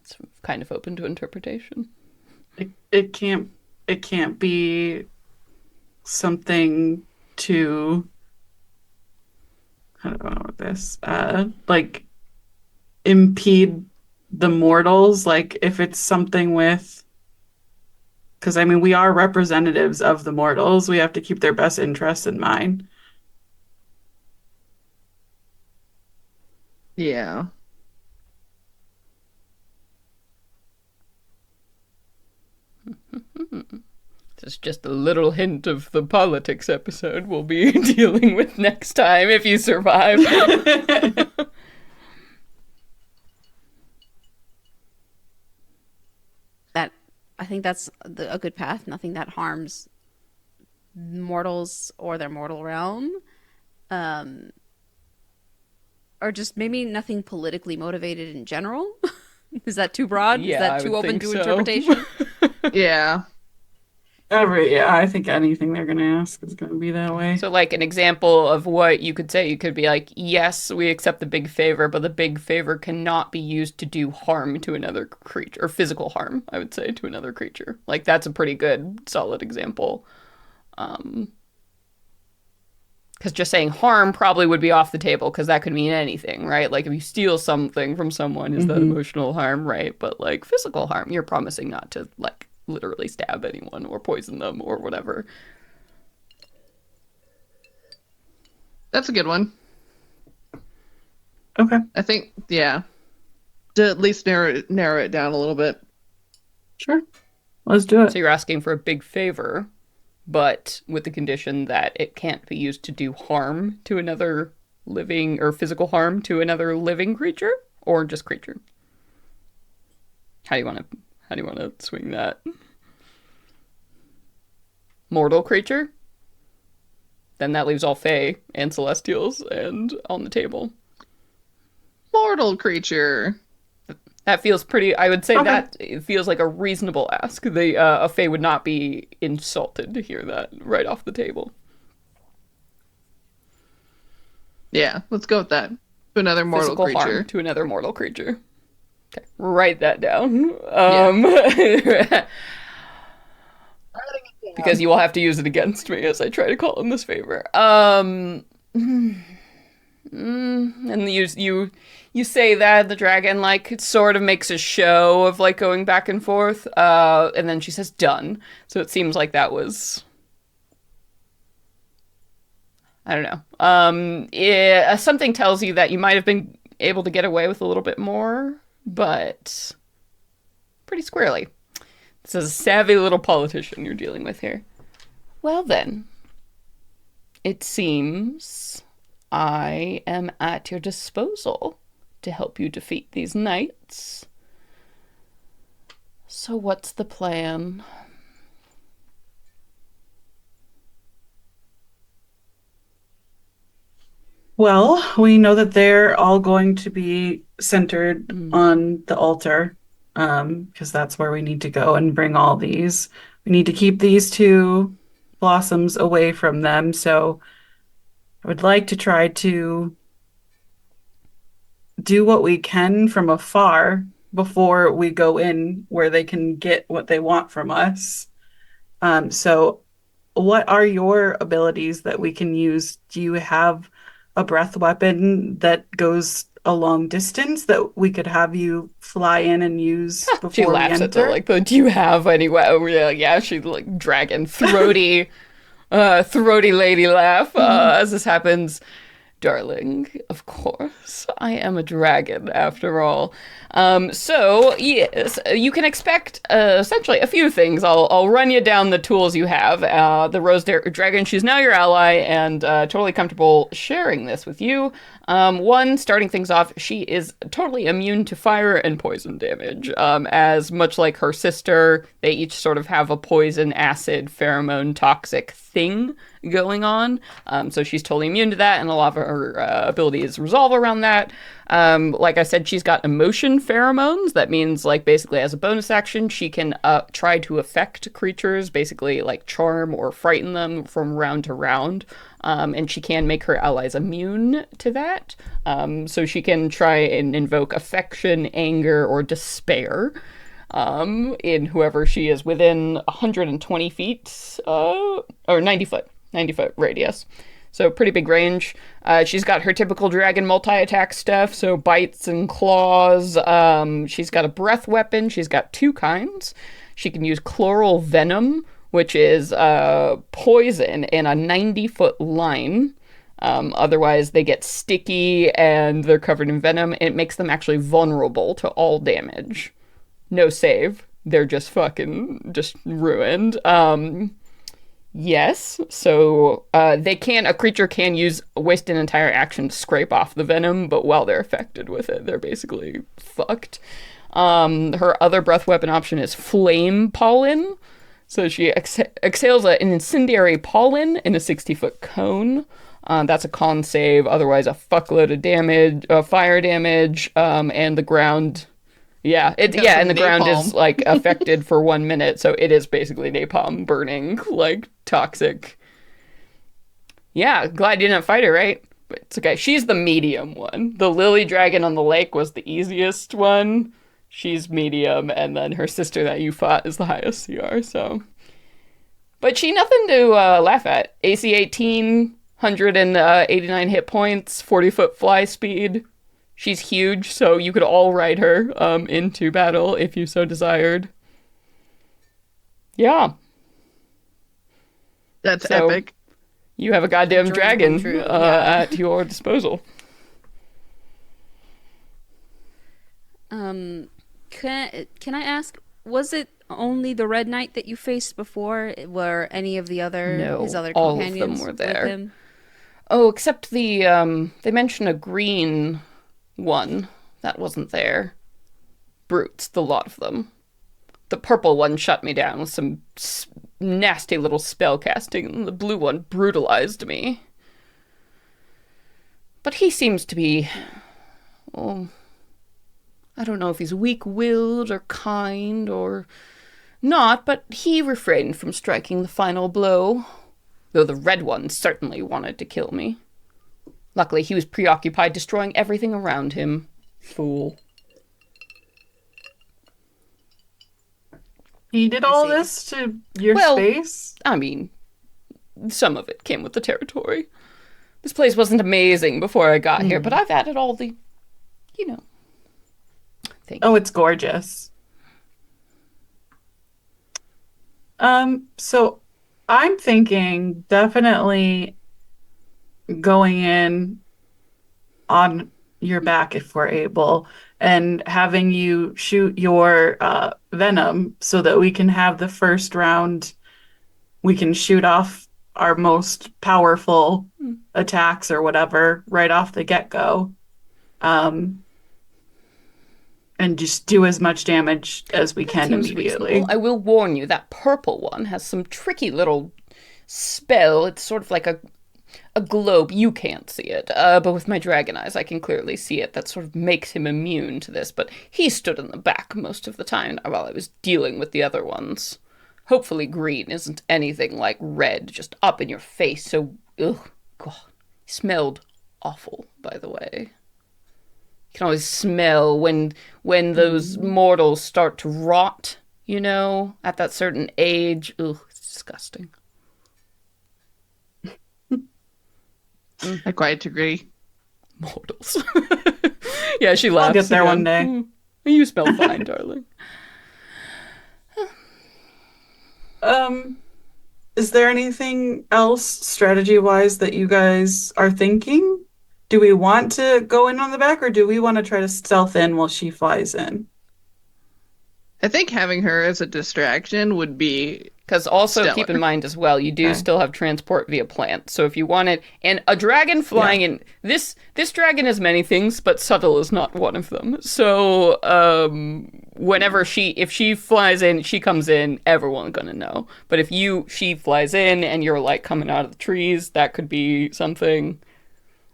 It's kind of open to interpretation. it can't be something to I don't know what this like impede the mortals, like if it's something with because I mean we are representatives of the mortals, we have to keep their best interests in mind. Yeah. This is just a little hint of the politics episode we'll be dealing with next time if you survive. That I think that's a good path. Nothing that harms mortals or their mortal realm. Um, or just maybe nothing politically motivated in general. Is that too broad? Is Yeah, that I too would open think to so. interpretation? Yeah. Yeah, I think anything they're gonna ask is gonna be that way. So, like, an example of what you could say, you could be like, yes, we accept the big favor, but the big favor cannot be used to do harm to another creature, or physical harm, I would say, to another creature. Like, that's a pretty good, solid example. Because just saying harm probably would be off the table, because that could mean anything, right? Like, if you steal something from someone, is that emotional harm, right? But, like, physical harm, you're promising not to, like, literally stab anyone or poison them or whatever. That's a good one. Okay, I think, yeah. To at least narrow it down a little bit. sure. Let's do it. So you're asking for a big favor, but with the condition that it can't be used to do harm to another living or physical harm to another living creature or just creature. How do you want to swing that? Mortal creature? Then that leaves all Fae and Celestials and on the table. Mortal creature. That feels pretty. I would say Okay. that it feels like a reasonable ask. A Fae would not be insulted to hear that right off the table. Yeah, let's go with that. To another mortal Physical creature. harm to another mortal creature. Okay, write that down. Because you will have to use it against me as I try to call in this favor. And you say that the dragon like sort of makes a show of like going back and forth, and then she says done. So it seems like that was, I don't know. Something tells you that you might have been able to get away with a little bit more, but pretty squarely. This is a savvy little politician you're dealing with here. Well then, it seems I am at your disposal to help you defeat these knights. So what's the plan? Well, we know that they're all going to be centered on the altar, because that's where we need to go and bring all these. We need to keep these two blossoms away from them. So I would like to try to do what we can from afar before we go in where they can get what they want from us. So what are your abilities that we can use? Do you have a breath weapon that goes a long distance that we could have you fly in and use She before we laughs at the, enter? like, the, do you have any, yeah, she, like, dragon, throaty, throaty lady laugh, as this happens. Darling, of course. I am a dragon, after all. So, yes, you can expect essentially a few things. I'll run you down the tools you have. The Rose Dragon, she's now your ally and totally comfortable sharing this with you. One, starting things off, she is totally immune to fire and poison damage. As much like her sister, they each sort of have a poison, acid, pheromone, toxic thing going on. So she's totally immune to that, and a lot of her abilities resolve around that. Like I said, she's got emotion pheromones. That means, like, basically as a bonus action, she can try to affect creatures, basically like charm or frighten them from round to round. And she can make her allies immune to that. So she can try and invoke affection, anger, or despair in whoever she is within 120 feet, or 90 foot radius. So pretty big range. She's got her typical dragon multi-attack stuff, so bites and claws. She's got a breath weapon. She's got two kinds. She can use chloral venom, which is poison in a 90-foot line. Otherwise, they get sticky and they're covered in venom. It makes them actually vulnerable to all damage. No save. They're just ruined. Yes, so a creature can waste an entire action to scrape off the venom, but while they're affected with it, they're basically fucked. Her other breath weapon option is flame pollen. So she exhales an incendiary pollen in a 60-foot cone. That's a con save, otherwise a fuckload of damage, fire damage, and the ground... and the ground is, like, affected for 1 minute, so it is basically napalm burning, like, toxic. Yeah, glad you didn't fight her, right? But it's okay. She's the medium one. The lily dragon on the lake was the easiest one. She's medium, and then her sister that you fought is the highest CR, so... But she nothing to laugh at. AC 18, 189 hit points, 40-foot fly speed... She's huge, so you could all ride her into battle if you so desired. Yeah. That's epic. You have a goddamn dragon at your disposal. Can I ask, was it only the Red Knight that you faced before? Were any of his other all companions of them were there. with him? Oh, except they mentioned a green one that wasn't there. Brutes, the lot of them. The purple one shut me down with some nasty little spell casting, and the blue one brutalized me. But he seems to be... I don't know if he's weak-willed or kind or not, but he refrained from striking the final blow. Though the red one certainly wanted to kill me. Luckily, he was preoccupied destroying everything around him. Fool. He did all this to your space? I mean, some of it came with the territory. This place wasn't amazing before I got here, but I've added all the, things. Oh, it's gorgeous. So I'm thinking definitely going in on your back if we're able, and having you shoot your venom so that we can have the first round. We can shoot off our most powerful attacks or whatever right off the get-go. And just do as much damage as we can immediately. Reasonable. I will warn you, that purple one has some tricky little spell. It's sort of like a globe. You can't see it, but with my dragon eyes I can clearly see it. That sort of makes him immune to this, but he stood in the back most of the time while I was dealing with the other ones. Hopefully green isn't anything like red, just up in your face, so... Ugh, God. He smelled awful, by the way. You can always smell when those mortals start to rot, you know, at that certain age. Ugh, it's disgusting. I quite agree. Mortals. Yeah, she laughs. I'll get there one again. day. You smell fine, darling. Is there anything else strategy-wise that you guys are thinking? Do we want to go in on the back, or do we want to try to stealth in while she flies in? I think having her as a distraction would be Because also stellar. keep in mind as well, you do Okay. still have transport via plant. So if you want it, and a dragon flying in, this dragon is many things, but subtle is not one of them. So whenever if she flies in, she comes in, everyone's gonna know. But if she flies in and you're like coming out of the trees, that could be something.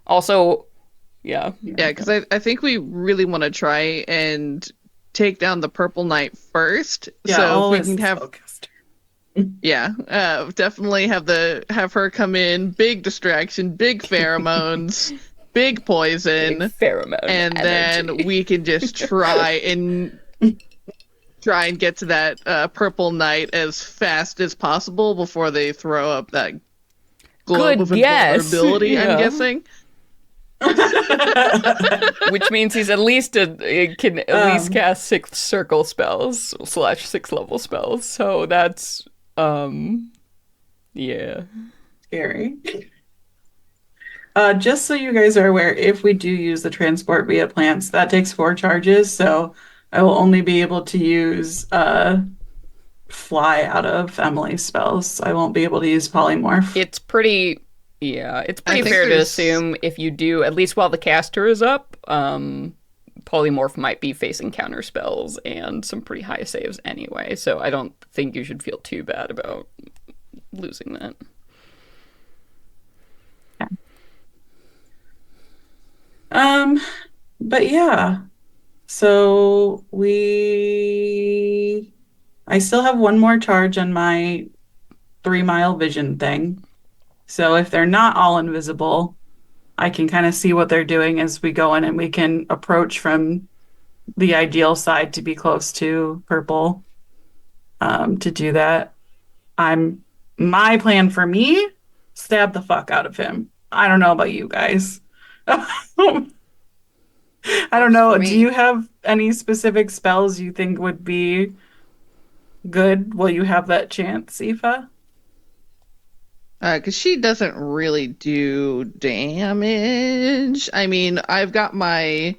Also, yeah. Yeah, because I think we really want to try and take down the Purple Knight first. Yeah, so if we always can have, spellcaster. definitely have her come in, big distraction, big pheromones, big poison, Big pheromone and energy. then we can just try and get to that Purple Knight as fast as possible before they throw up that globe Good of guess. invulnerability. Yeah. I'm guessing. Which means he's at least can at least cast 6 circle spells / 6th level spells. So that's yeah. Scary. Just so you guys are aware, if we do use the transport via plants, that takes 4 charges, so I will only be able to use fly out of Emily's spells. I won't be able to use polymorph. It's pretty it's pretty think fair to there's- assume if you do, at least while the caster is up, polymorph might be facing counter spells and some pretty high saves anyway. So I don't think you should feel too bad about losing that. But yeah. So I still have one more charge on my 3-mile vision thing. So if they're not all invisible, I can kind of see what they're doing as we go in, and we can approach from the ideal side to be close to Purple. To do that, my plan for me, stab the fuck out of him. I don't know about you guys. I don't know. for me. Do you have any specific spells you think would be good? Will you have that chance, Aoife? Because she doesn't really do damage. I mean, I've got my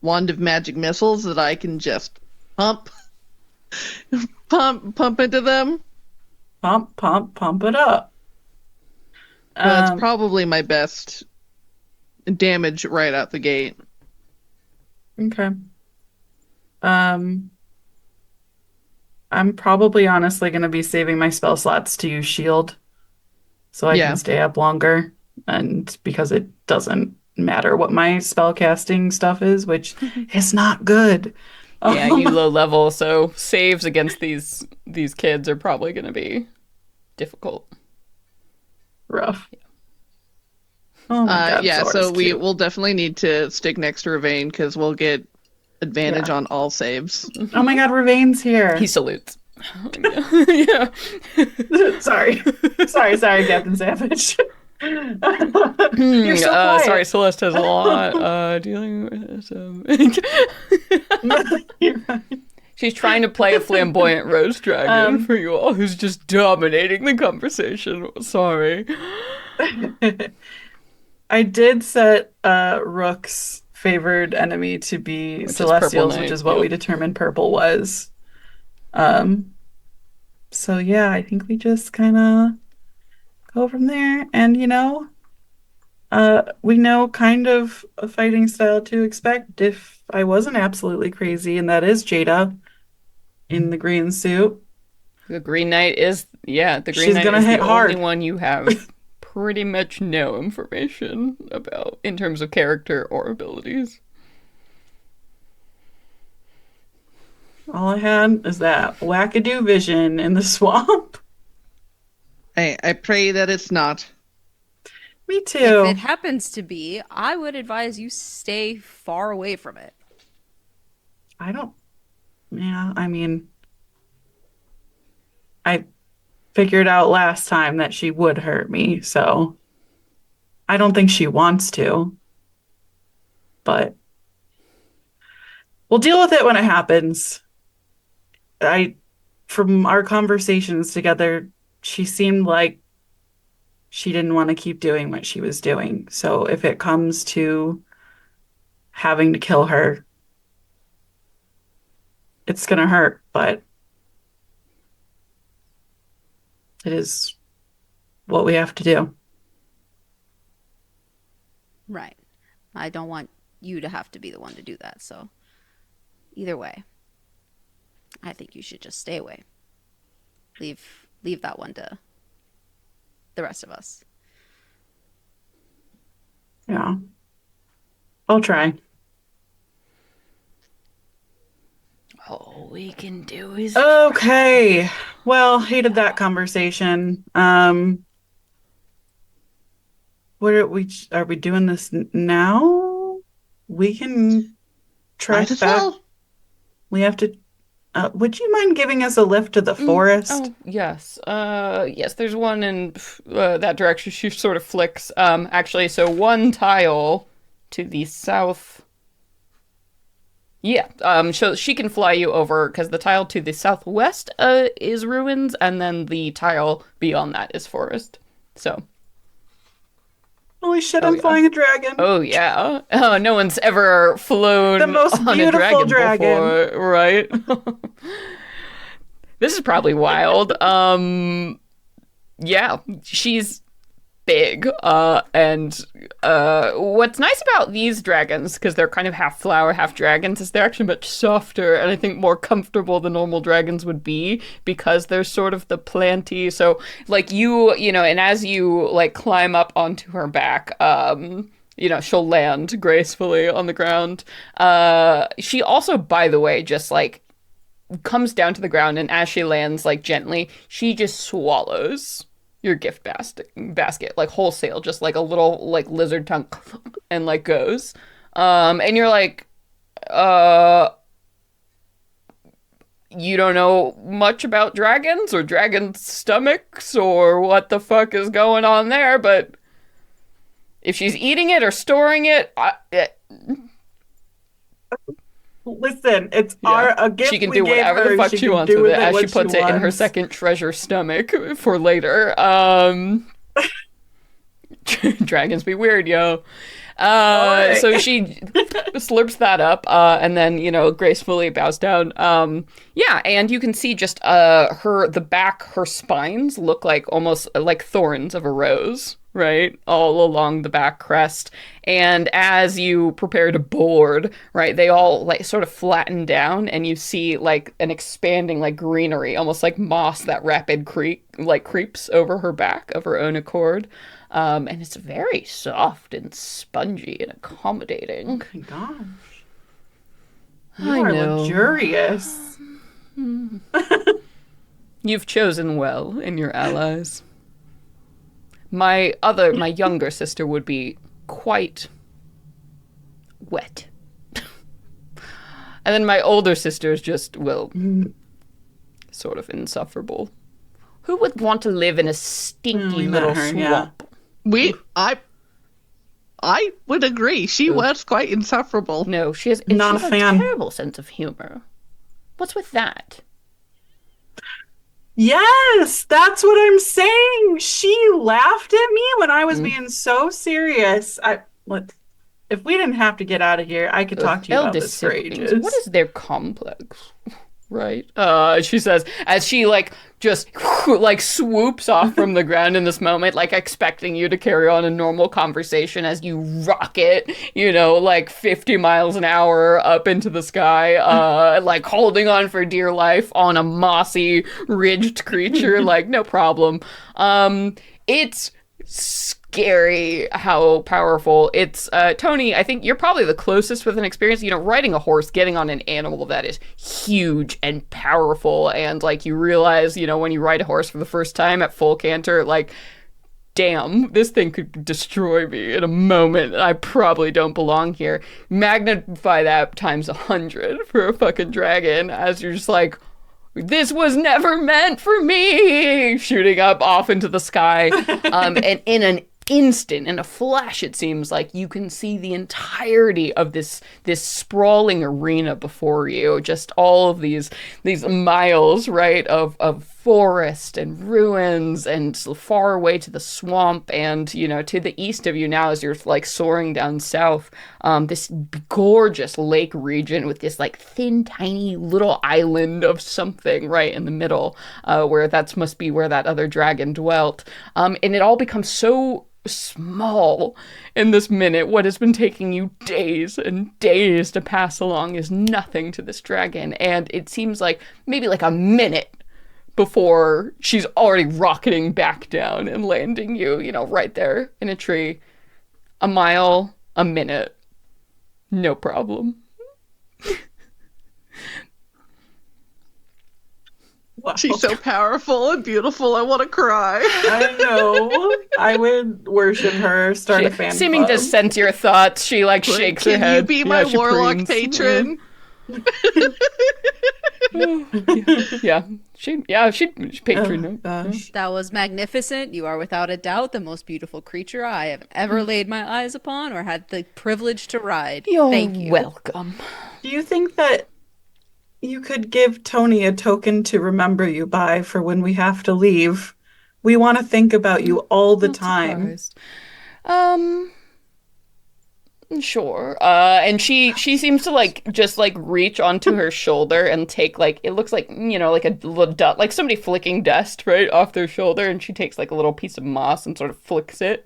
wand of magic missiles that I can just pump into them. Pump it up. That's probably my best damage right out the gate. Okay. I'm probably honestly going to be saving my spell slots to use shield so I Yeah. can stay up longer, and because it doesn't matter what my spell casting stuff is, which is not good. Yeah, you low level, so saves against these kids are probably going to be difficult. Rough. Oh my God, Yeah, Zora's so we cute. will definitely need to stick next to Ravane because we'll get advantage on all saves. Oh my God, Ravain's here. He salutes. Yeah. Sorry, Captain Savage. You're so quiet. Sorry, Celeste has a lot dealing with. She's trying to play a flamboyant rose dragon for you all, who's just dominating the conversation. Sorry. I did set Rook's favored enemy to be Which is Purple Celestials, Knight, which is what yep. we determined Purple was. So yeah, I think we just kind of go from there. And we know kind of a fighting style to expect if I wasn't absolutely crazy, and that is Jada in the green suit. The Green Knight is, the Green She's Knight gonna is hit the hard. only one you have pretty much no information about in terms of character or abilities. All I had is that wackadoo vision in the swamp. I pray that it's not. Me If too. it happens to be, I would advise you stay far away from it. I don't, yeah, I mean, I figured out last time that she would hurt me, so I don't think she wants to, but we'll deal with it when it happens. I, from our conversations together, she seemed like she didn't want to keep doing what she was doing. So if it comes to having to kill her, it's gonna hurt, but it is what we have to do. Right. I don't want you to have to be the one to do that. So either way, I think you should just stay away. Leave that one to the rest of us. Yeah. I'll try. All we can do is Okay. Well, hated that conversation. What are we doing this now? We can Might track as back. well. We have to. Would you mind giving us a lift to the forest? Oh, yes. Yes, there's one in that direction. She sort of flicks. Actually, so one tile to the south. Yeah, so she can fly you over because the tile to the southwest is ruins, and then the tile beyond that is forest. So, Holy shit, Oh, I'm yeah. flying a dragon. oh yeah, oh, no one's ever flown The most on a beautiful dragon before, right? This is probably wild. Yeah, she's big. And what's nice about these dragons, because they're kind of half flower, half dragons, is they're actually much softer and I think more comfortable than normal dragons would be because they're sort of the planty. So like you know, and as you like climb up onto her back, you know, she'll land gracefully on the ground. She also, by the way, just like comes down to the ground, and as she lands like gently, she just swallows your gift basket like wholesale, just like a little like lizard tongue, and like goes. And you're like, you don't know much about dragons or dragon stomachs or what the fuck is going on there, but if she's eating it or storing it, Listen, it's yeah, a gift she can we do gave whatever her. the fuck she can wants do with it as what she puts it in her wants. second treasure stomach for later. Dragons be weird, yo. Alright. So she slurps that up, and then, you know, gracefully bows down. Yeah, and you can see just her spines look like almost like thorns of a rose, right? All along the back crest. And as you prepare to board, right, they all like sort of flatten down, and you see like an expanding like greenery, almost like moss that creeps over her back of her own accord. And it's very soft and spongy and accommodating. Oh my gosh. You I are know. luxurious. You've chosen well in your allies. My younger sister would be quite wet. And then my older sister is just, well, sort of insufferable. Who would want to live in a stinky We met little her, swamp? yeah. I would agree. She was quite insufferable. No, she has Not she a has fan. terrible sense of humor. What's with that? Yes, that's what I'm saying. She laughed at me when I was being so serious. If we didn't have to get out of here, I could talk to you about Eldest this for siblings, ages. what is their complex? Right? She says, as she like just like swoops off from the ground in this moment, like expecting you to carry on a normal conversation as you rocket, you know, like 50 miles an hour up into the sky, like holding on for dear life on a mossy, ridged creature, like no problem. It's scary how powerful it's. Tony, I think you're probably the closest with an experience, you know, riding a horse, getting on an animal that is huge and powerful, and like you realize, you know, when you ride a horse for the first time at full canter, like damn, this thing could destroy me in a moment. I probably don't belong here. Magnify that times 100 for a fucking dragon as you're just like, this was never meant for me, shooting up off into the sky. And in an instant, in a flash, it seems like you can see the entirety of this sprawling arena before you. Just all of these miles, right, of forest and ruins, and far away to the swamp, and, you know, to the east of you now as you're like soaring down south, this gorgeous lake region with this like thin, tiny little island of something right in the middle, where that must be where that other dragon dwelt. And it all becomes so small in this minute. What has been taking you days and days to pass along is nothing to this dragon, and it seems like maybe like a minute before she's already rocketing back down and landing you, you know, right there in a tree. A mile, a minute. No problem. Wow. She's so powerful and beautiful. I want to cry. I know. I would worship her, start a fan Seeming club. to sense your thoughts, she like shakes her Can head. you be my she warlock preens. patron? She's patron. Gosh. That was magnificent. You are without a doubt the most beautiful creature I have ever laid my eyes upon or had the privilege to ride. You're Thank you. welcome. Do you think that you could give Tony a token to remember you by for when we have to leave? We want to think about you all the Not time. surprised. Sure. And she seems to like just like reach onto her shoulder and take like, it looks like, you know, like a little dust, like somebody flicking dust right off their shoulder, and she takes like a little piece of moss and sort of flicks it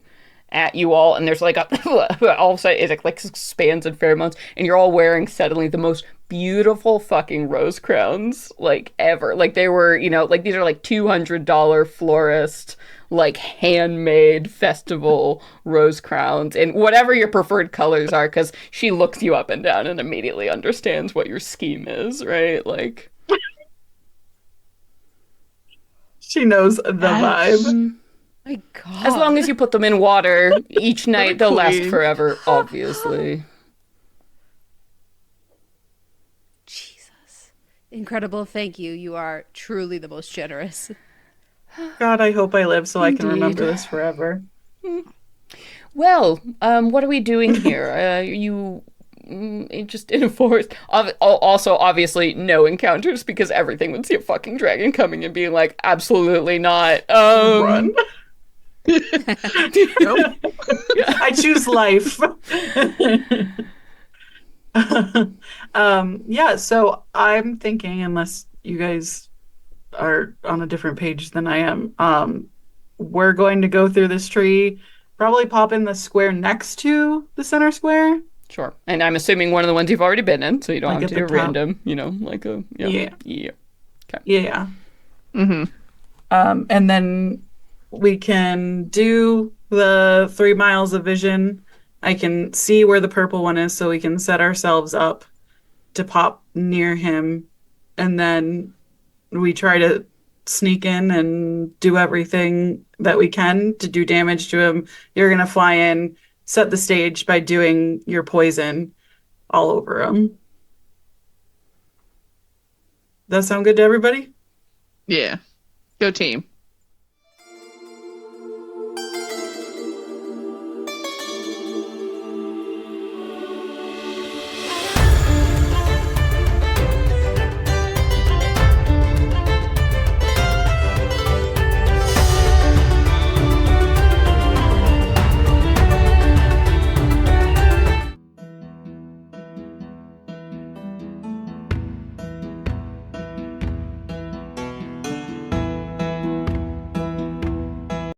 at you all, and there's like a all of a sudden it like expands in pheromones, and you're all wearing suddenly the most beautiful fucking rose crowns like ever. Like they were, you know, like these are like $200 florist like handmade festival rose crowns, and whatever your preferred colors are, because she looks you up and down and immediately understands what your scheme is, right? Like She knows the vibe. My God. as long as you put them in water each night, they'll last queen. forever, obviously. Jesus. Incredible. Thank you. You are truly the most generous. God, I hope I live so I can Indeed. remember this forever. Well, what are we doing here? You just in a forest. Also, obviously, no encounters, because everything would see a fucking dragon coming and being like, absolutely not. Run. Nope. I choose life. Yeah, so I'm thinking, unless you guys are on a different page than I am, we're going to go through this tree, probably pop in the square next to the center square. Sure. And I'm assuming one of the ones you've already been in, so you don't Like have at to the do top. random, you know, like a... Yeah. Yeah. Yeah. Mm-hmm. And then we can do the 3 miles of vision. I can see where the purple one is, so we can set ourselves up to pop near him. And then we try to sneak in and do everything that we can to do damage to him. You're going to fly in, set the stage by doing your poison all over him. That sound good to everybody? Yeah. Go team.